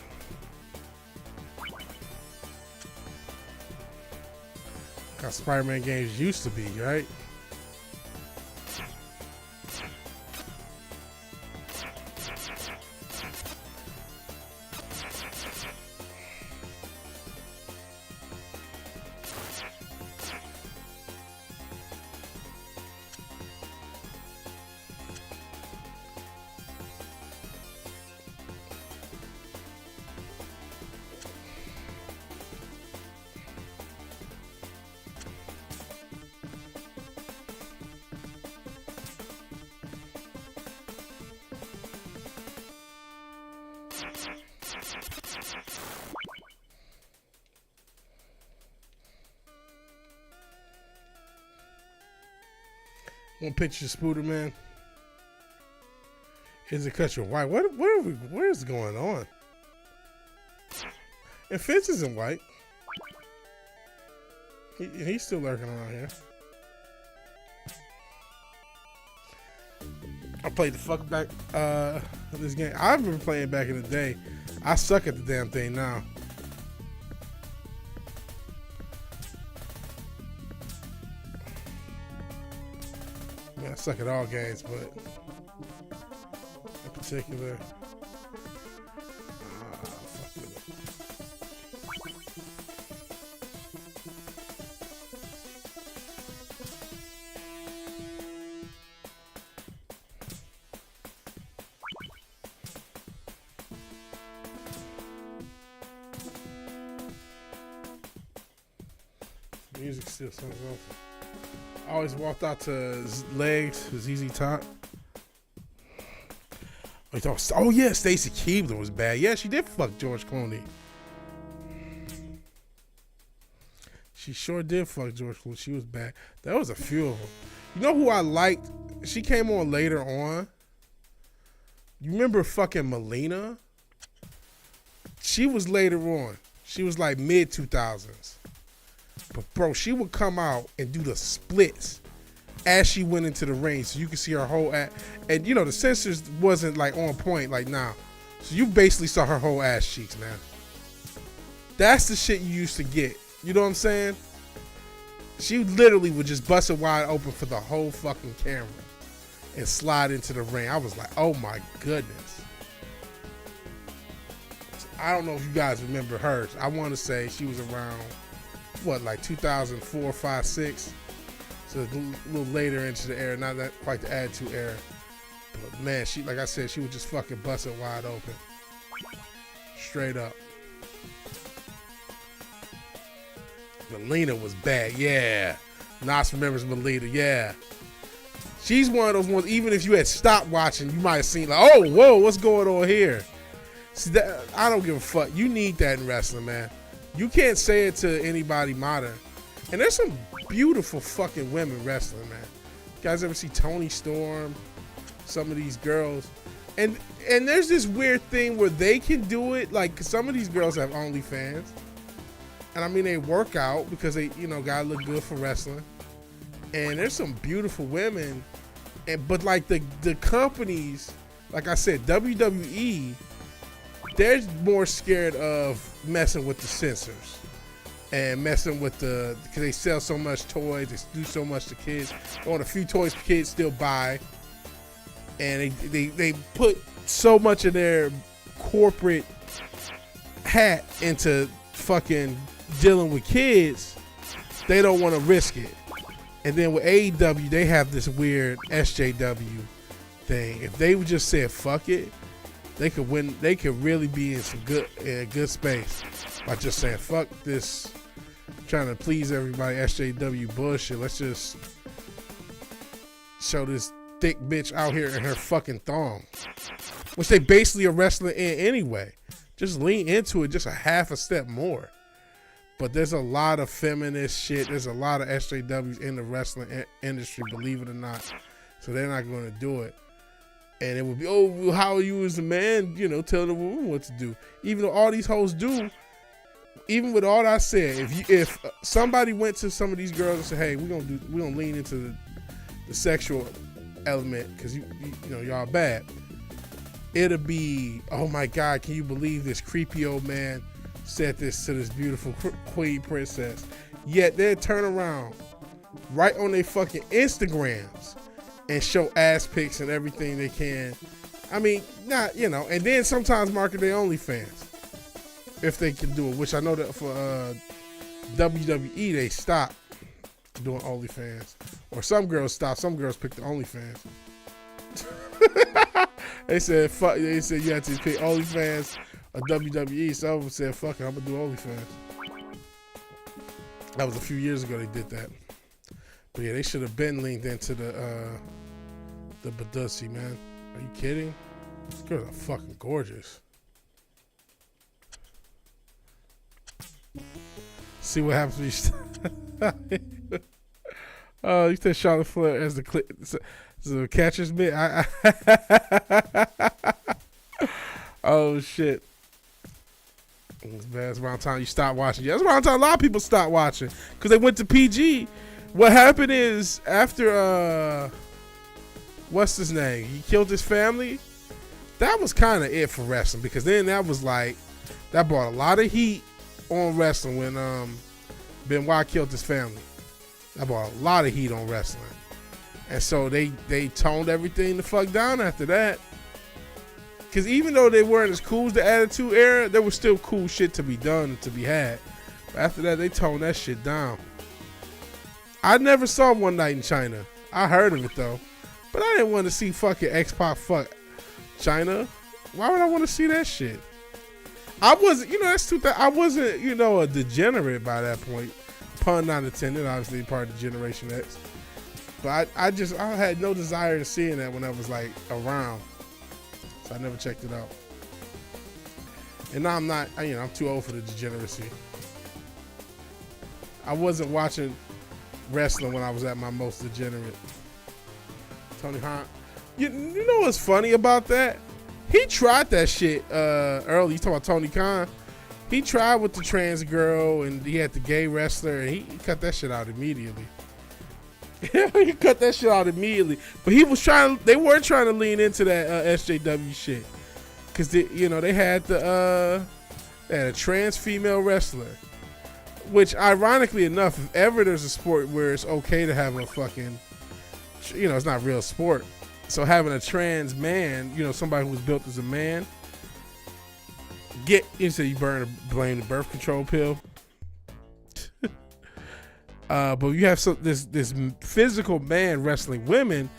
How Spider-Man games used to be, right? One picture of Spooder Man. Is it cut your white? What is going on? And Fitz isn't white. He's still lurking around here. I played the fuck back of this game. I've been playing back in the day. I suck at the damn thing now. I suck at all games, but in particular, music still sounds awesome. I always walked out to Legs, ZZ Top. Oh yeah, Stacey Keebler was bad. Yeah, she did fuck George Clooney. She sure did fuck George Clooney. She was bad. That was a few of them. You know who I liked? She came on later on. You remember fucking Melina? She was later on. She was like mid 2000s. But bro, she would come out and do the splits as she went into the ring, so you could see her whole ass. And you know the censors wasn't like on point like now, so you basically saw her whole ass cheeks, man. That's the shit you used to get. You know what I'm saying? She literally would just bust it wide open for the whole fucking camera and slide into the ring. I was like, oh my goodness. I don't know if you guys remember hers. I want to say she was around, what, like 2004, 5, 6? So a little later into the era, not that quite the Attitude era. But man, she, like I said, she would just fucking bust it wide open. Straight up. Melina was bad, yeah. Nas remembers Melina, yeah. She's one of those ones, even if you had stopped watching, you might have seen like, oh, whoa, what's going on here? See, that, I don't give a fuck. You need that in wrestling, man. You can't say it to anybody modern. And there's some beautiful fucking women wrestling, man. You guys ever see Toni Storm? Some of these girls. And there's this weird thing where they can do it. Like, some of these girls have OnlyFans. And I mean, they work out because they, you know, gotta look good for wrestling. And there's some beautiful women. But like the companies, like I said, WWE, they're more scared of messing with the censors and messing with because they sell so much toys, they do so much to kids. They want a few toys kids still buy, and they put so much of their corporate hat into fucking dealing with kids, they don't want to risk it. And then with AEW, they have this weird SJW thing. If they would just say fuck it, they could win. They could really be in some good space by just saying fuck this, trying to please everybody. SJW bullshit. Let's just show this thick bitch out here in her fucking thong, which they basically are wrestling in anyway. Just lean into it just a half a step more. But there's a lot of feminist shit. There's a lot of SJWs in the wrestling industry, believe it or not. So they're not going to do it. And it would be, oh, how are you as a man, you know, telling a woman what to do. Even though all these hoes do, even with all I said, if somebody went to some of these girls and said, hey, we're gonna lean into the sexual element because you know y'all bad, it'll be, oh my God, can you believe this creepy old man said this to this beautiful queen princess? Yet they'll turn around right on their fucking Instagrams and show ass pics and everything they can. I mean, not, you know, and then sometimes market their OnlyFans if they can do it, which I know that for WWE they stopped doing OnlyFans, or some girls stopped. Some girls picked the OnlyFans. They said fuck. They said you had to pick OnlyFans or WWE. Some of them said fuck it, I'm gonna do OnlyFans. That was a few years ago they did that. But yeah, they should have been linked into the Badussy, man. Are you kidding? These girls are fucking gorgeous. See what happens when you you said Charlotte Flair as the catcher's mitt. Oh shit. That's around time you stop watching. Yeah, that's around time a lot of people stopped watching because they went to PG. What happened is after what's his name? He killed his family. That was kind of it for wrestling, because then that was like, that brought a lot of heat on wrestling when Benoit killed his family. That brought a lot of heat on wrestling. And so they toned everything the fuck down after that. Because even though they weren't as cool as the Attitude Era, there was still cool shit to be done and to be had. But after that, they toned that shit down. I never saw One Night in China. I heard of it though. But I didn't want to see fucking X-Pac fuck China. Why would I want to see that shit? I wasn't, that's 2000. I wasn't, a degenerate by that point. Pun not intended, obviously part of Generation X. But I had no desire to seeing that when I was like around. So I never checked it out. And now I'm not, I'm too old for the degeneracy. I wasn't watching wrestling when I was at my most degenerate. Tony Khan. You know what's funny about that? He tried that shit early. You talking about Tony Khan? He tried with the trans girl and he had the gay wrestler and he cut that shit out immediately. He cut that shit out immediately. But they were trying to lean into that SJW shit. Cause they had they had a trans female wrestler. Which ironically enough, if ever there's a sport where it's okay to have a fucking, it's not real sport. So having a trans man, somebody who was built as a man, you blame the birth control pill. But you have this physical man wrestling women,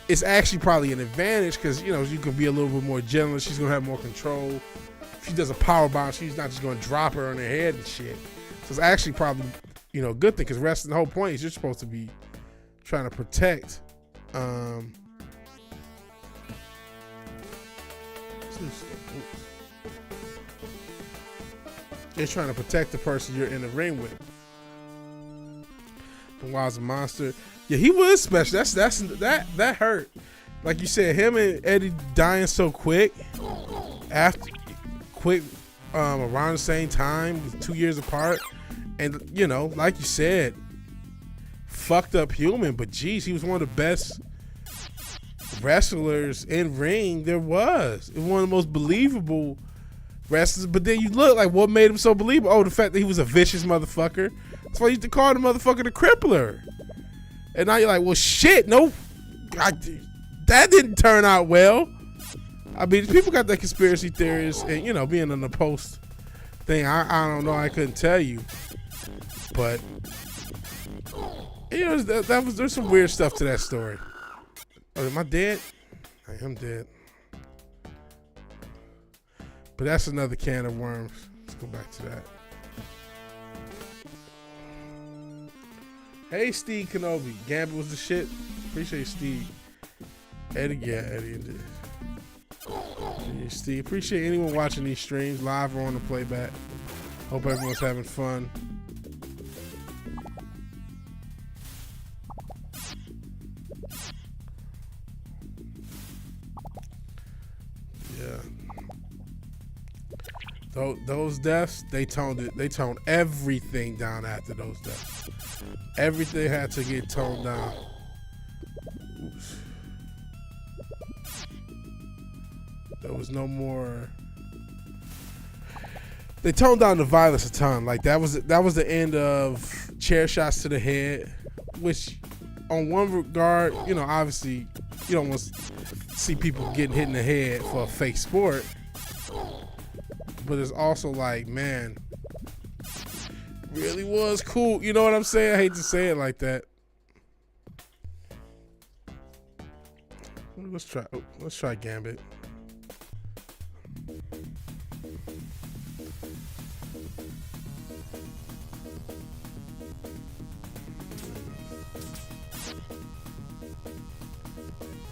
it's actually probably an advantage because, you know, you can be a little bit more gentle. She's going to have more control. If she does a power bomb, she's not just going to drop her on her head and shit. So it's actually probably, you know, a good thing because wrestling, the whole point is you're supposed to be trying to protect. You're trying to protect the person you're in the ring with. Benoit's a monster. Yeah, he was special. That hurt. Like you said, him and Eddie dying so quick, around the same time, 2 years apart, and you know, like you said, fucked up human. But geez, he was one of the best wrestlers in ring there was. It was one of the most believable wrestlers. But then you look like what made him so believable. Oh, the fact that he was a vicious motherfucker. That's why you used to call the motherfucker the Crippler. And now you're like, well, shit, no, that didn't turn out well. I mean, people got that conspiracy theories, and you know, being in the post thing, I don't know, I couldn't tell you, but you know, there's some weird stuff to that story. Oh, am I dead? I am dead. But that's another can of worms. Let's go back to that. Hey, Steve Kenobi. Gambit was the shit. Appreciate Steve. Eddie indeed. Yeah, Steve. Appreciate anyone watching these streams, live or on the playback. Hope everyone's having fun. Yeah. Those deaths, they toned everything down after those deaths. Everything had to get toned down. Oops. There was no more. They toned down the violence a ton. Like that was the end of chair shots to the head, which, on one regard, you know, obviously you don't want to see people getting hit in the head for a fake sport. But it's also like, man, really was cool. You know what I'm saying? I hate to say it like that. Let's try Gambit.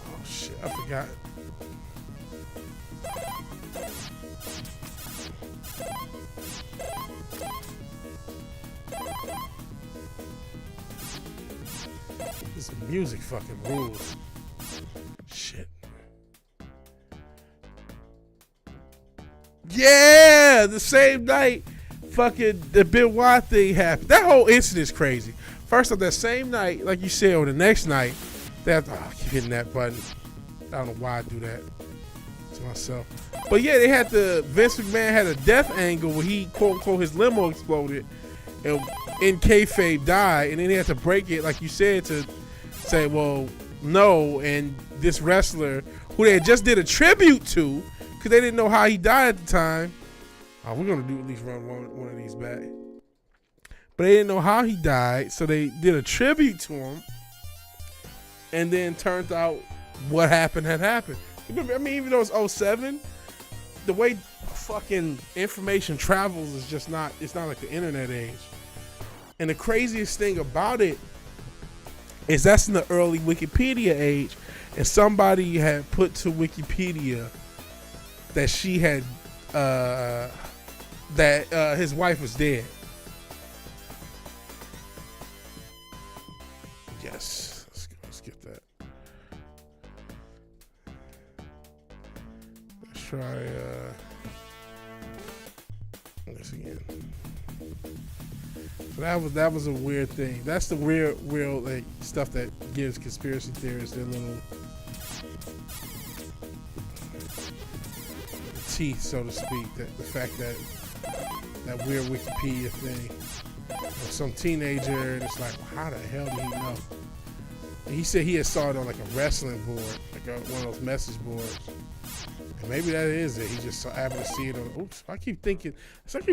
Oh shit, I forgot. This music fucking rules. Shit. Yeah, the same night fucking the Benoit thing happened. That whole incident is crazy. First off, that same night, like you said, or the next night, I keep hitting that button. I don't know why I do that to myself. But yeah, Vince McMahon had a death angle where he, quote unquote, his limo exploded and in kayfabe died, and then he had to break it, like you said, to say, well, no, and this wrestler who they just did a tribute to, because they didn't know how he died at the time. Oh, we're gonna do at least run one of these back. But they didn't know how he died, so they did a tribute to him, and then turned out what happened had happened. I mean, even though it's 07, the way fucking information travels is just not, it's not like the internet age. And the craziest thing about it is that's in the early Wikipedia age, and somebody had put to Wikipedia that she had, his wife was dead. Yes, let's get that. Let's try this again. So that was a weird thing. That's the real like stuff that gives conspiracy theorists their little teeth, so to speak. That the fact that weird Wikipedia thing, some teenager, and it's like, well, how the hell did he know? And he said he had saw it on like a wrestling board, like one of those message boards. And maybe that is it. He just happened to see it on. Oops! I keep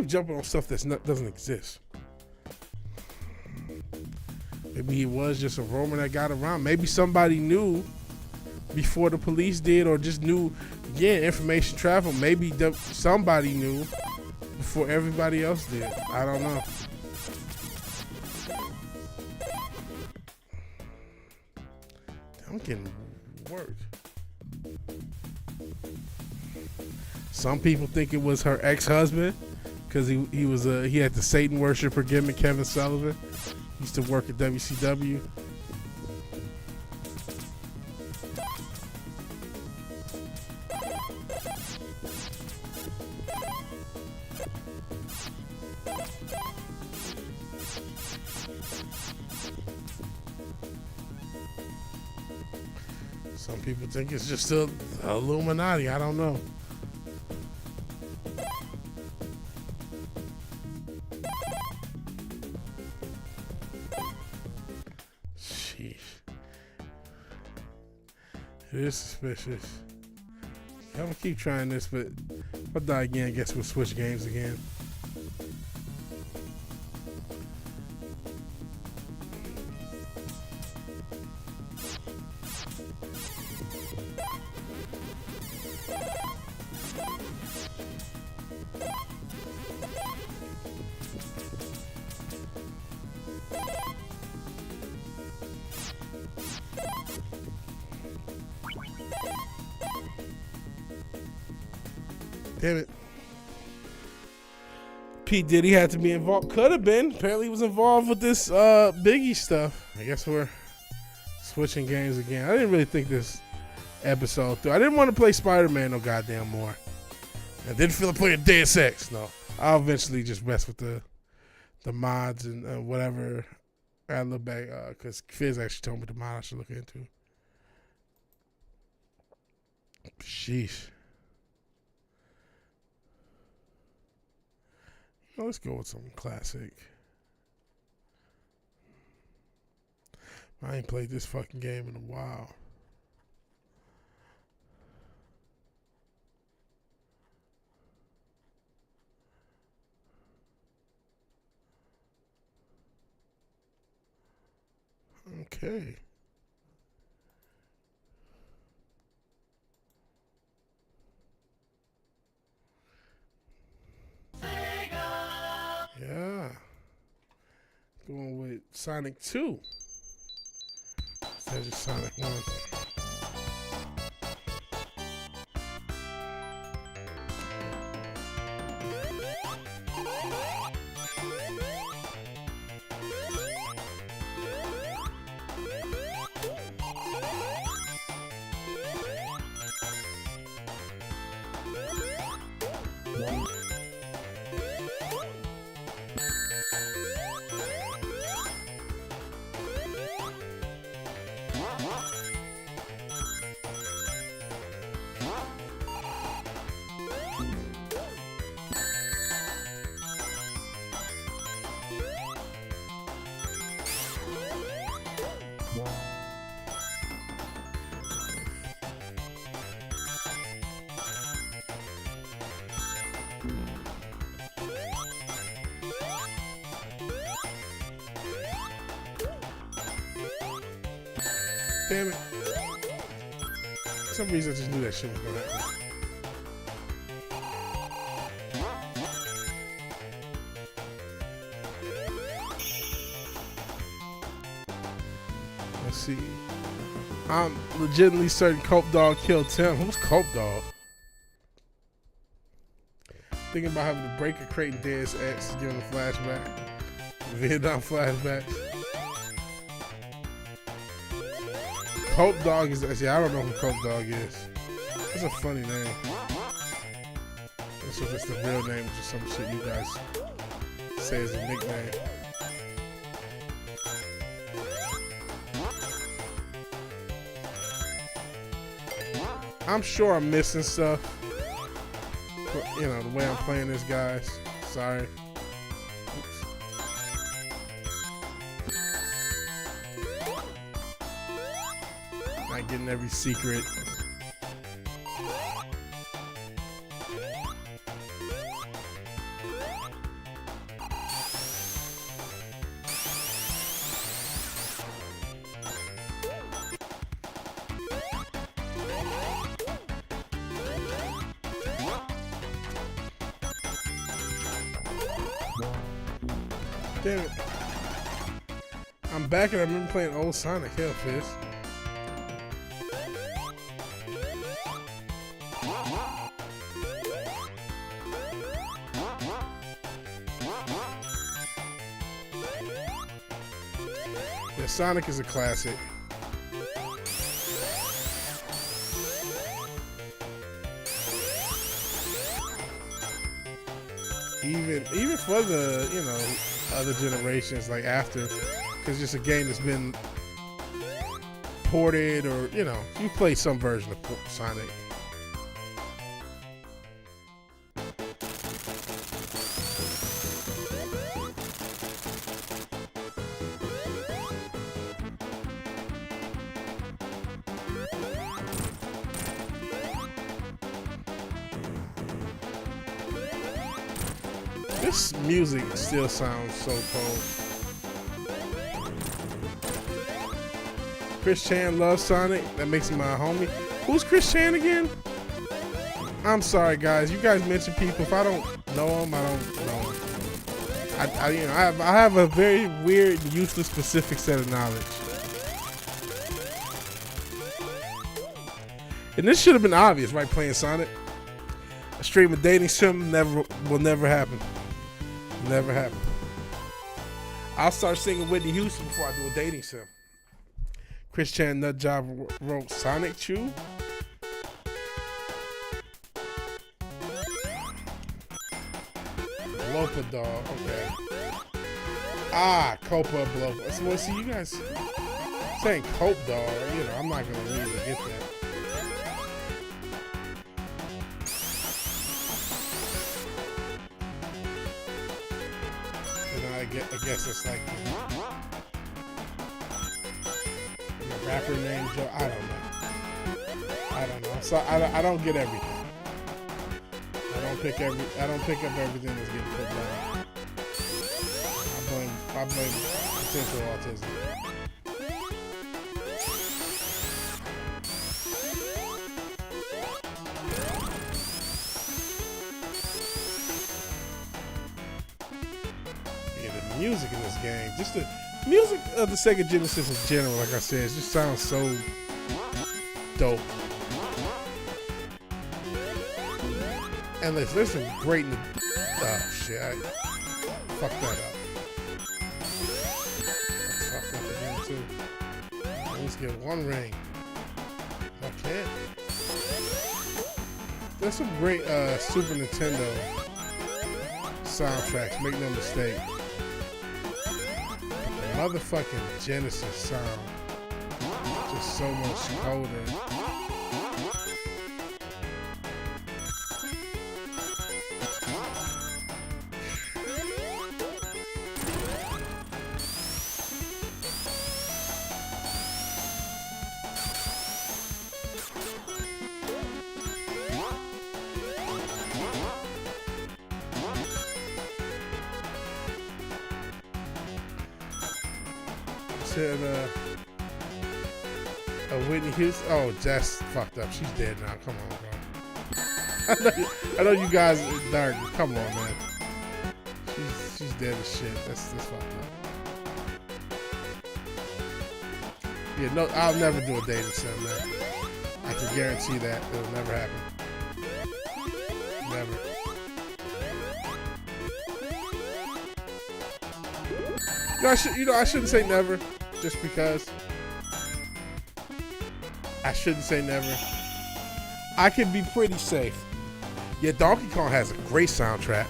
jumping on stuff doesn't exist. Maybe he was just a rumor that got around. Maybe somebody knew before the police did, or just knew, information traveled. Maybe somebody knew before everybody else did. I don't know. I'm getting work. Some people think it was her ex-husband because he had the Satan worshiper gimmick. Kevin Sullivan he used to work at WCW. Some people think it's just a Illuminati. I don't know. Sheesh. It is suspicious. I'm gonna keep trying this, but if I die again, I guess we'll switch games again. Damn it. P. Diddy had to be involved. Could have been. Apparently he was involved with this Biggie stuff. I guess we're switching games again. I didn't really think this episode through. I didn't want to play Spider-Man no goddamn more. I didn't feel like playing Deus Ex. No. I'll eventually just mess with the mods and whatever. I look back because Fizz actually told me the mod I should look into. Sheesh. Let's go with something classic. I ain't played this fucking game in a while. Okay. Yeah. Going with Sonic 2. Instead of Sonic 1. Damn it. For some reason I just knew that shit was gonna happen. Let's see. I'm legitimately certain Cope Dog killed Tim. Who's Cope Dog? Thinking about having to break a crate in Deus Ex, giving a flashback. Vietnam flashbacks. Cope Dog is actually, I don't know who Cope Dog is. That's a funny name. That's if it's the real name, which is some shit you guys say is a nickname. I'm sure I'm missing stuff. But, you know, the way I'm playing this, guys. Sorry. Not getting every secret. Damn it. I'm back and I remember playing old Sonic. Hell, Fist. Yeah, Sonic is a classic. Even for the, you know, other generations, like after, because it's a game that's been ported, or, you know, you play some version of Sonic. This music still sounds so cold. Chris Chan loves Sonic. That makes him my homie. Who's Chris Chan again? I'm sorry, guys. You guys mention people. If I don't know them, I don't know them. You know, I have a very weird, useless, specific set of knowledge. And this should have been obvious, right? Playing Sonic. A stream of dating sim will never happen. Never happen. I'll start singing Whitney Houston before I do a dating sim. Chris Chan Nutjob wrote Sonic Chew. Blopa Dog. Okay. Ah, Copa Blopa. So, well, see, you guys saying Cope Dog. You know, I'm not gonna really get that. I guess it's like a rapper named Joe. I don't know. So I don't get everything. I don't pick up everything that's getting put down. I blame potential autism. Music in this game, just the music of the Sega Genesis in general, like I said, it just sounds so dope. And there's some great, oh shit, I fucked that up. I fucked up again too. At least get one ring. I can't. There's some great Super Nintendo soundtracks, make no mistake. Motherfucking Genesis sound just so much colder. Whitney Houston. Oh, that's fucked up. She's dead now. Come on, bro. I know you guys are dark. Come on, man. She's dead as shit. That's fucked up. Yeah, no, I'll never do a dating sim, man. I can guarantee that it'll never happen. Never. I shouldn't say never, just because. I shouldn't say never. I can be pretty safe. Yeah, Donkey Kong has a great soundtrack.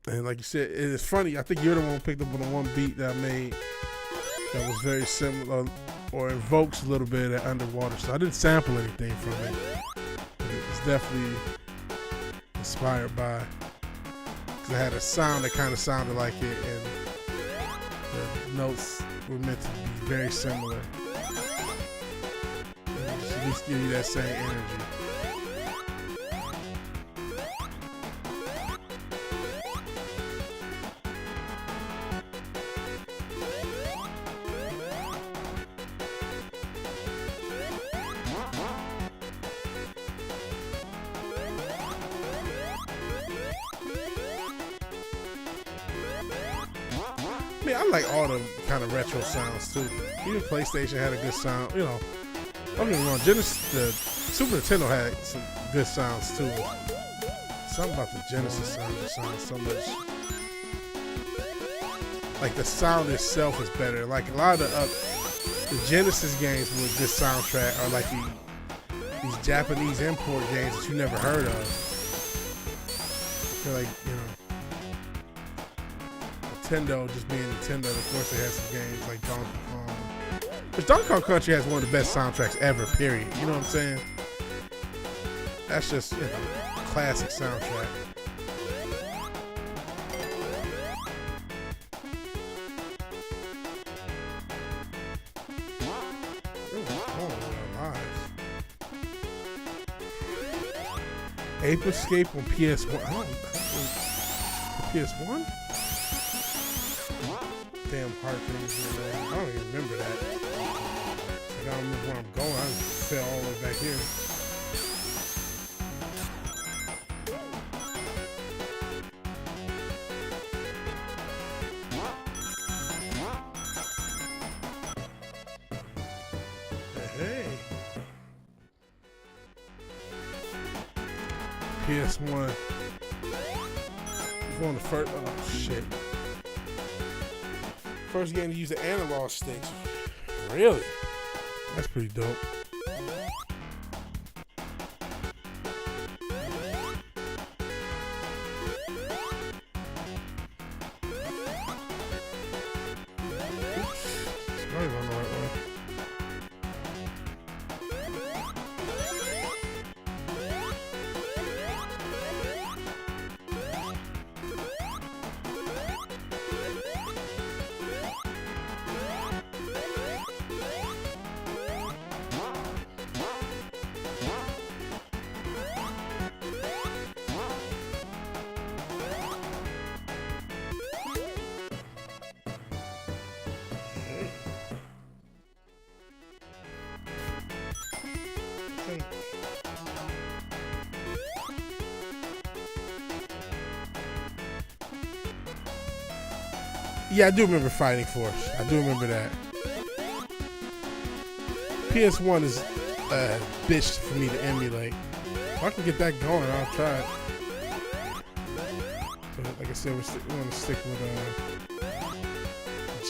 And like you said, it's funny. I think you're the one who picked up on the one beat that I made that was very similar or invokes a little bit of that underwater. So I didn't sample anything from it. But it's definitely inspired by, because it had a sound that kind of sounded like it, and the notes were meant to be very similar. And just at least give you that same energy. I mean, I like all the kind of retro sounds too. Even PlayStation had a good sound. You know, don't get me wrong. Genesis, the Super Nintendo had some good sounds too. Something about the Genesis sound just sounds so much. Like the sound itself is better. Like a lot of the Genesis games with this soundtrack are like these Japanese import games that you never heard of. I feel like, you know, Nintendo just being Nintendo, of course they have some games like Donkey Kong. Because Donkey Kong Country has one of the best soundtracks ever, period. You know what I'm saying? That's just, you know, classic soundtrack. Ape Escape on PS1. Oh, PS1? Damn hard things. I don't even remember that. Like, I don't remember where I'm going. I just fell all the way back here. Hey. PS1. Going to first. Oh shit. First game to use the analog sticks. Really? That's pretty dope. Oops. It's probably going the right way. Yeah, I do remember Fighting Force. I do remember that. PS1 is a bitch for me to emulate. If I can get that going, I'll try it. But like I said, we're going to stick with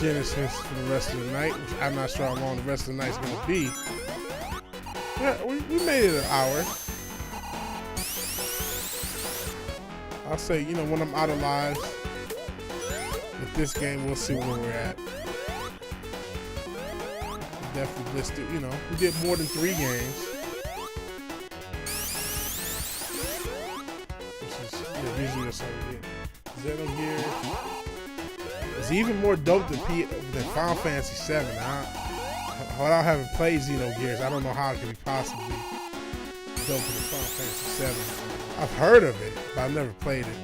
Genesis for the rest of the night, which I'm not sure how long the rest of the night's going to be. Yeah, we made it an hour. I'll say, you know, when I'm out of lives with this game, we'll see where we're at. We definitely listed, you know, we did more than 3 games. This is, yeah, usually that's how we get. Xenogears. It's even more dope than Final Fantasy 7. Without having played Xenogears, I don't know how it could be possibly dope than Final Fantasy 7. I've heard of it, but I've never played it.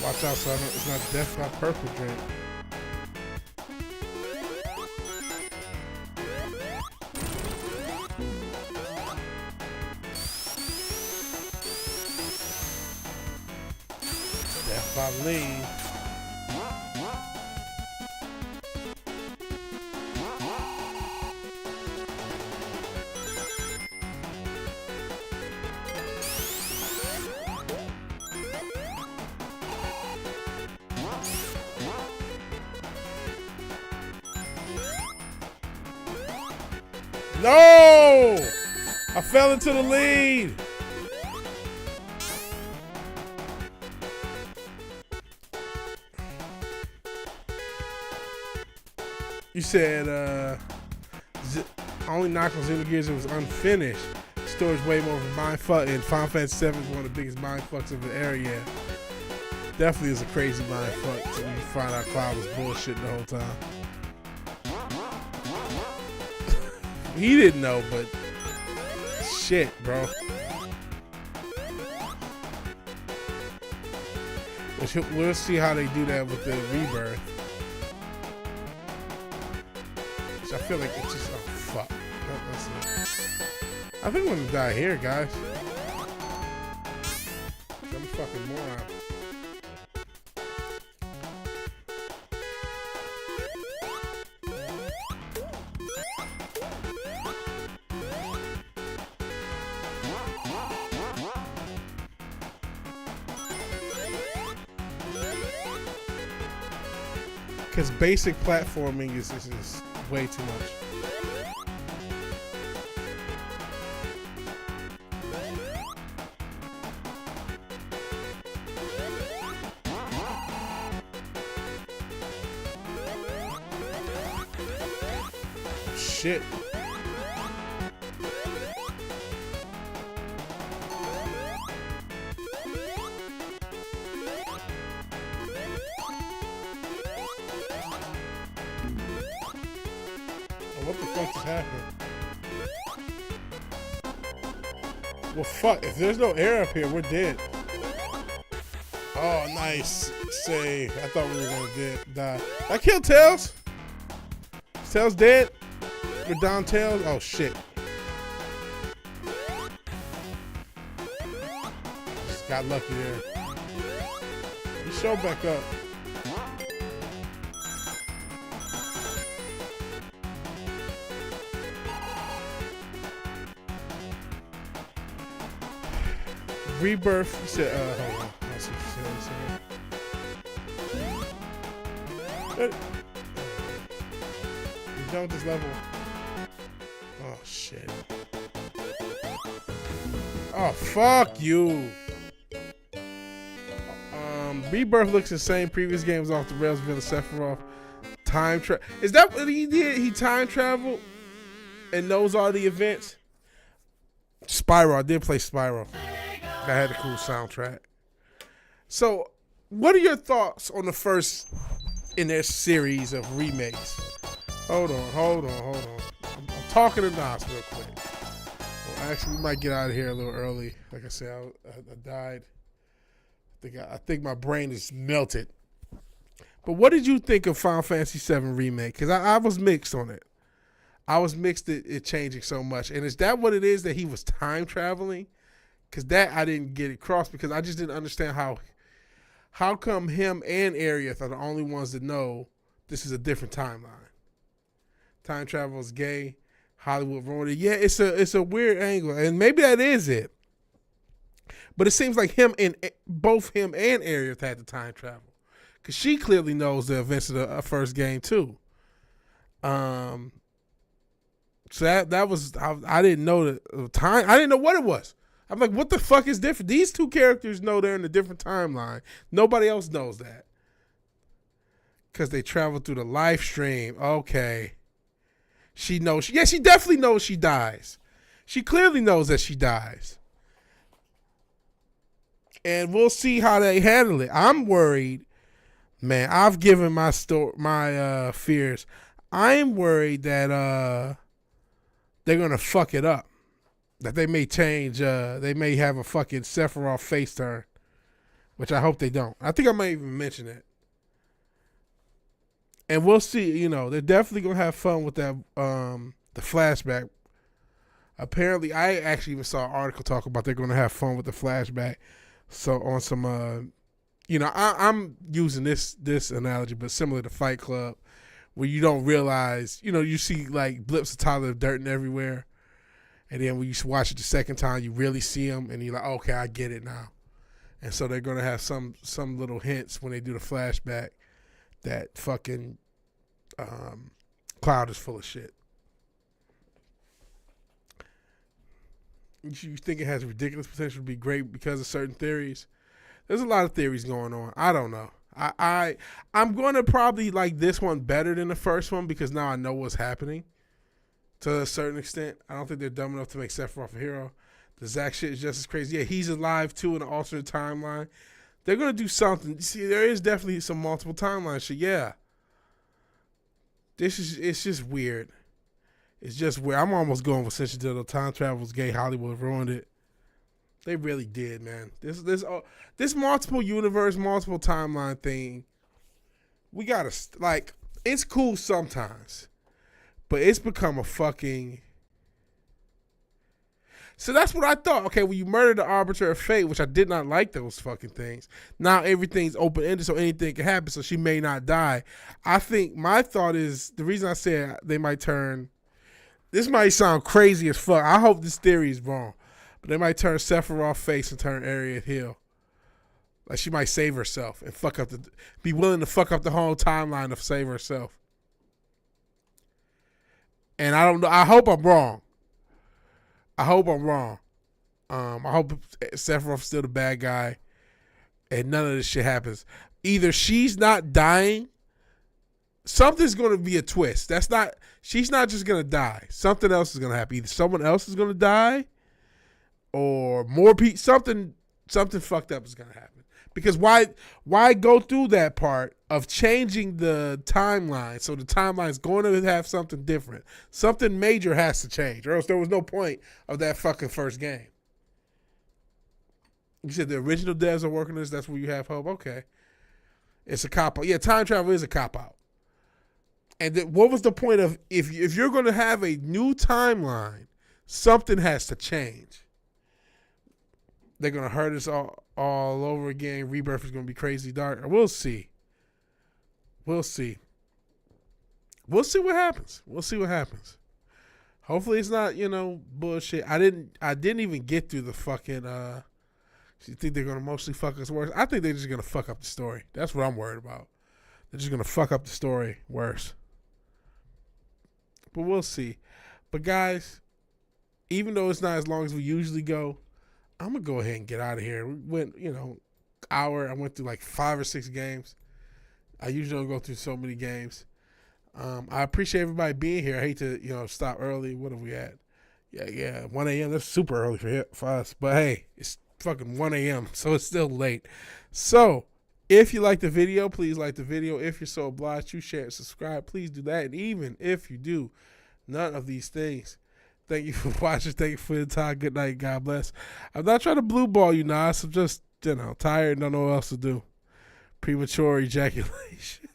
Watch out so it's not Death by Purple drink. Death by Lean. No! I fell into the lead. You said only knock on Xenogears it was unfinished. Storage way more of a mindfuck, and Final Fantasy 7 is one of the biggest mindfucks of the area. Definitely is a crazy mindfuck when you find out Cloud was bullshitting the whole time. He didn't know, but Shit, bro. We'll see how they do that with the rebirth. I feel like it's just, oh fuck. That's it. I think I'm gonna die here, guys. I'm a fucking moron. Because basic platforming is way too much. Shit. What the fuck just happened? Well, fuck. If there's no air up here, we're dead. Oh, nice save. I thought we were gonna die. I killed Tails. Tails dead. We're down Tails. Oh, shit. Just got lucky there. You show back up. Rebirth. You said, hold on. I see what you said. You done with this level? Oh, shit. Oh, fuck you. Rebirth looks insane. Previous games off the rails. Villa Sephiroth. Time travel. Is that what he did? He time traveled and knows all the events? Spyro. I did play Spyro. I had a cool soundtrack. So, what are your thoughts on the first in their series of remakes? Hold on. I'm talking to Nas real quick. Well, actually, we might get out of here a little early. Like I said, I died. I think my brain is melted. But what did you think of Final Fantasy VII Remake? Because I was mixed on it. I was mixed it changing so much. And is that what it is, that he was time traveling? Because that I didn't get across, because I just didn't understand how come him and Aerith are the only ones that know this is a different timeline. Time travel is gay. Hollywood ruined it. Yeah, it's a weird angle, and maybe that is it. But it seems like both him and Aerith had the time travel, because she clearly knows the events of the first game too. So that was, I didn't know the time. I didn't know what it was. I'm like, what the fuck is different? These two characters know they're in a different timeline. Nobody else knows that. Because they travel through the live stream. Okay. She knows. Yeah, she definitely knows she dies. She clearly knows that she dies. And we'll see how they handle it. I'm worried. Man, I've given my fears. I'm worried that they're going to fuck it up. That they may change, they may have a fucking Sephiroth face turn, which I hope they don't. I think I might even mention it. And we'll see, they're definitely going to have fun with that, the flashback. Apparently, I actually even saw an article talk about they're going to have fun with the flashback. So on some, I'm using this analogy, but similar to Fight Club, where you don't realize, you see like blips of Tyler Durden everywhere. And then when you watch it the second time, you really see them, and you're like, okay, I get it now. And so they're going to have some little hints when they do the flashback that fucking Cloud is full of shit. You think it has ridiculous potential to be great because of certain theories? There's a lot of theories going on. I don't know. I'm going to probably like this one better than the first one, because now I know what's happening. To a certain extent, I don't think they're dumb enough to make Sephiroth a hero. The Zack shit is just as crazy. Yeah, he's alive too in an alternate timeline. They're gonna do something. See, there is definitely some multiple timeline shit. Yeah, it's just weird. It's just where I'm almost going with since you did the time travel's gay. Hollywood ruined it. They really did, man. This multiple universe, multiple timeline thing. We gotta like. It's cool sometimes, but it's become a fucking. So that's what I thought. Okay, when you murdered the arbiter of fate, which I did not like those fucking things. Now everything's open ended, so anything can happen. So she may not die. I think my thought is the reason I said they might turn. This might sound crazy as fuck. I hope this theory is wrong. But they might turn Sephiroth face and turn Ariad heel. Like she might save herself and be willing to fuck up the whole timeline to save herself. And I don't know. I hope I'm wrong. I hope Sephiroth's still the bad guy and none of this shit happens. Either she's not dying. Something's going to be a twist. She's not just going to die. Something else is going to happen. Either someone else is going to die or more people. Something fucked up is going to happen. Because why go through that part of changing the timeline? So the timeline is going to have something different. Something major has to change, or else there was no point of that fucking first game. You said the original devs are working on this. That's where you have hope. Okay, it's a cop out. Yeah, time travel is a cop out. And what was the point of if you're going to have a new timeline, something has to change. They're going to hurt us all over again. Rebirth is going to be crazy dark. We'll see. We'll see what happens. Hopefully it's not, bullshit. I didn't even get through the fucking you think they're going to mostly fuck us worse? I think they're just going to fuck up the story. That's what I'm worried about. They're just going to fuck up the story worse. But we'll see. But guys, even though it's not as long as we usually go, I'm going to go ahead and get out of here. We went, hour. I went through like 5 or 6 games. I usually don't go through so many games. I appreciate everybody being here. I hate to, stop early. What are we at? Yeah, 1 a.m. That's super early for us. But hey, it's fucking 1 a.m., so it's still late. So, if you like the video, please like the video. If you're so obliged, you share and subscribe. Please do that. And even if you do none of these things, thank you for watching. Thank you for your time. Good night. God bless. I'm not trying to blue ball you, Nas. I'm just, tired and don't know what else to do. Premature ejaculation.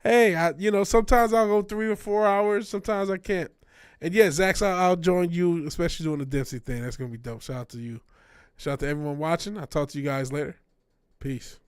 Hey, sometimes I'll go 3 or 4 hours. Sometimes I can't. And yeah, Zach, I'll join you, especially doing the Dempsey thing. That's going to be dope. Shout out to you. Shout out to everyone watching. I'll talk to you guys later. Peace.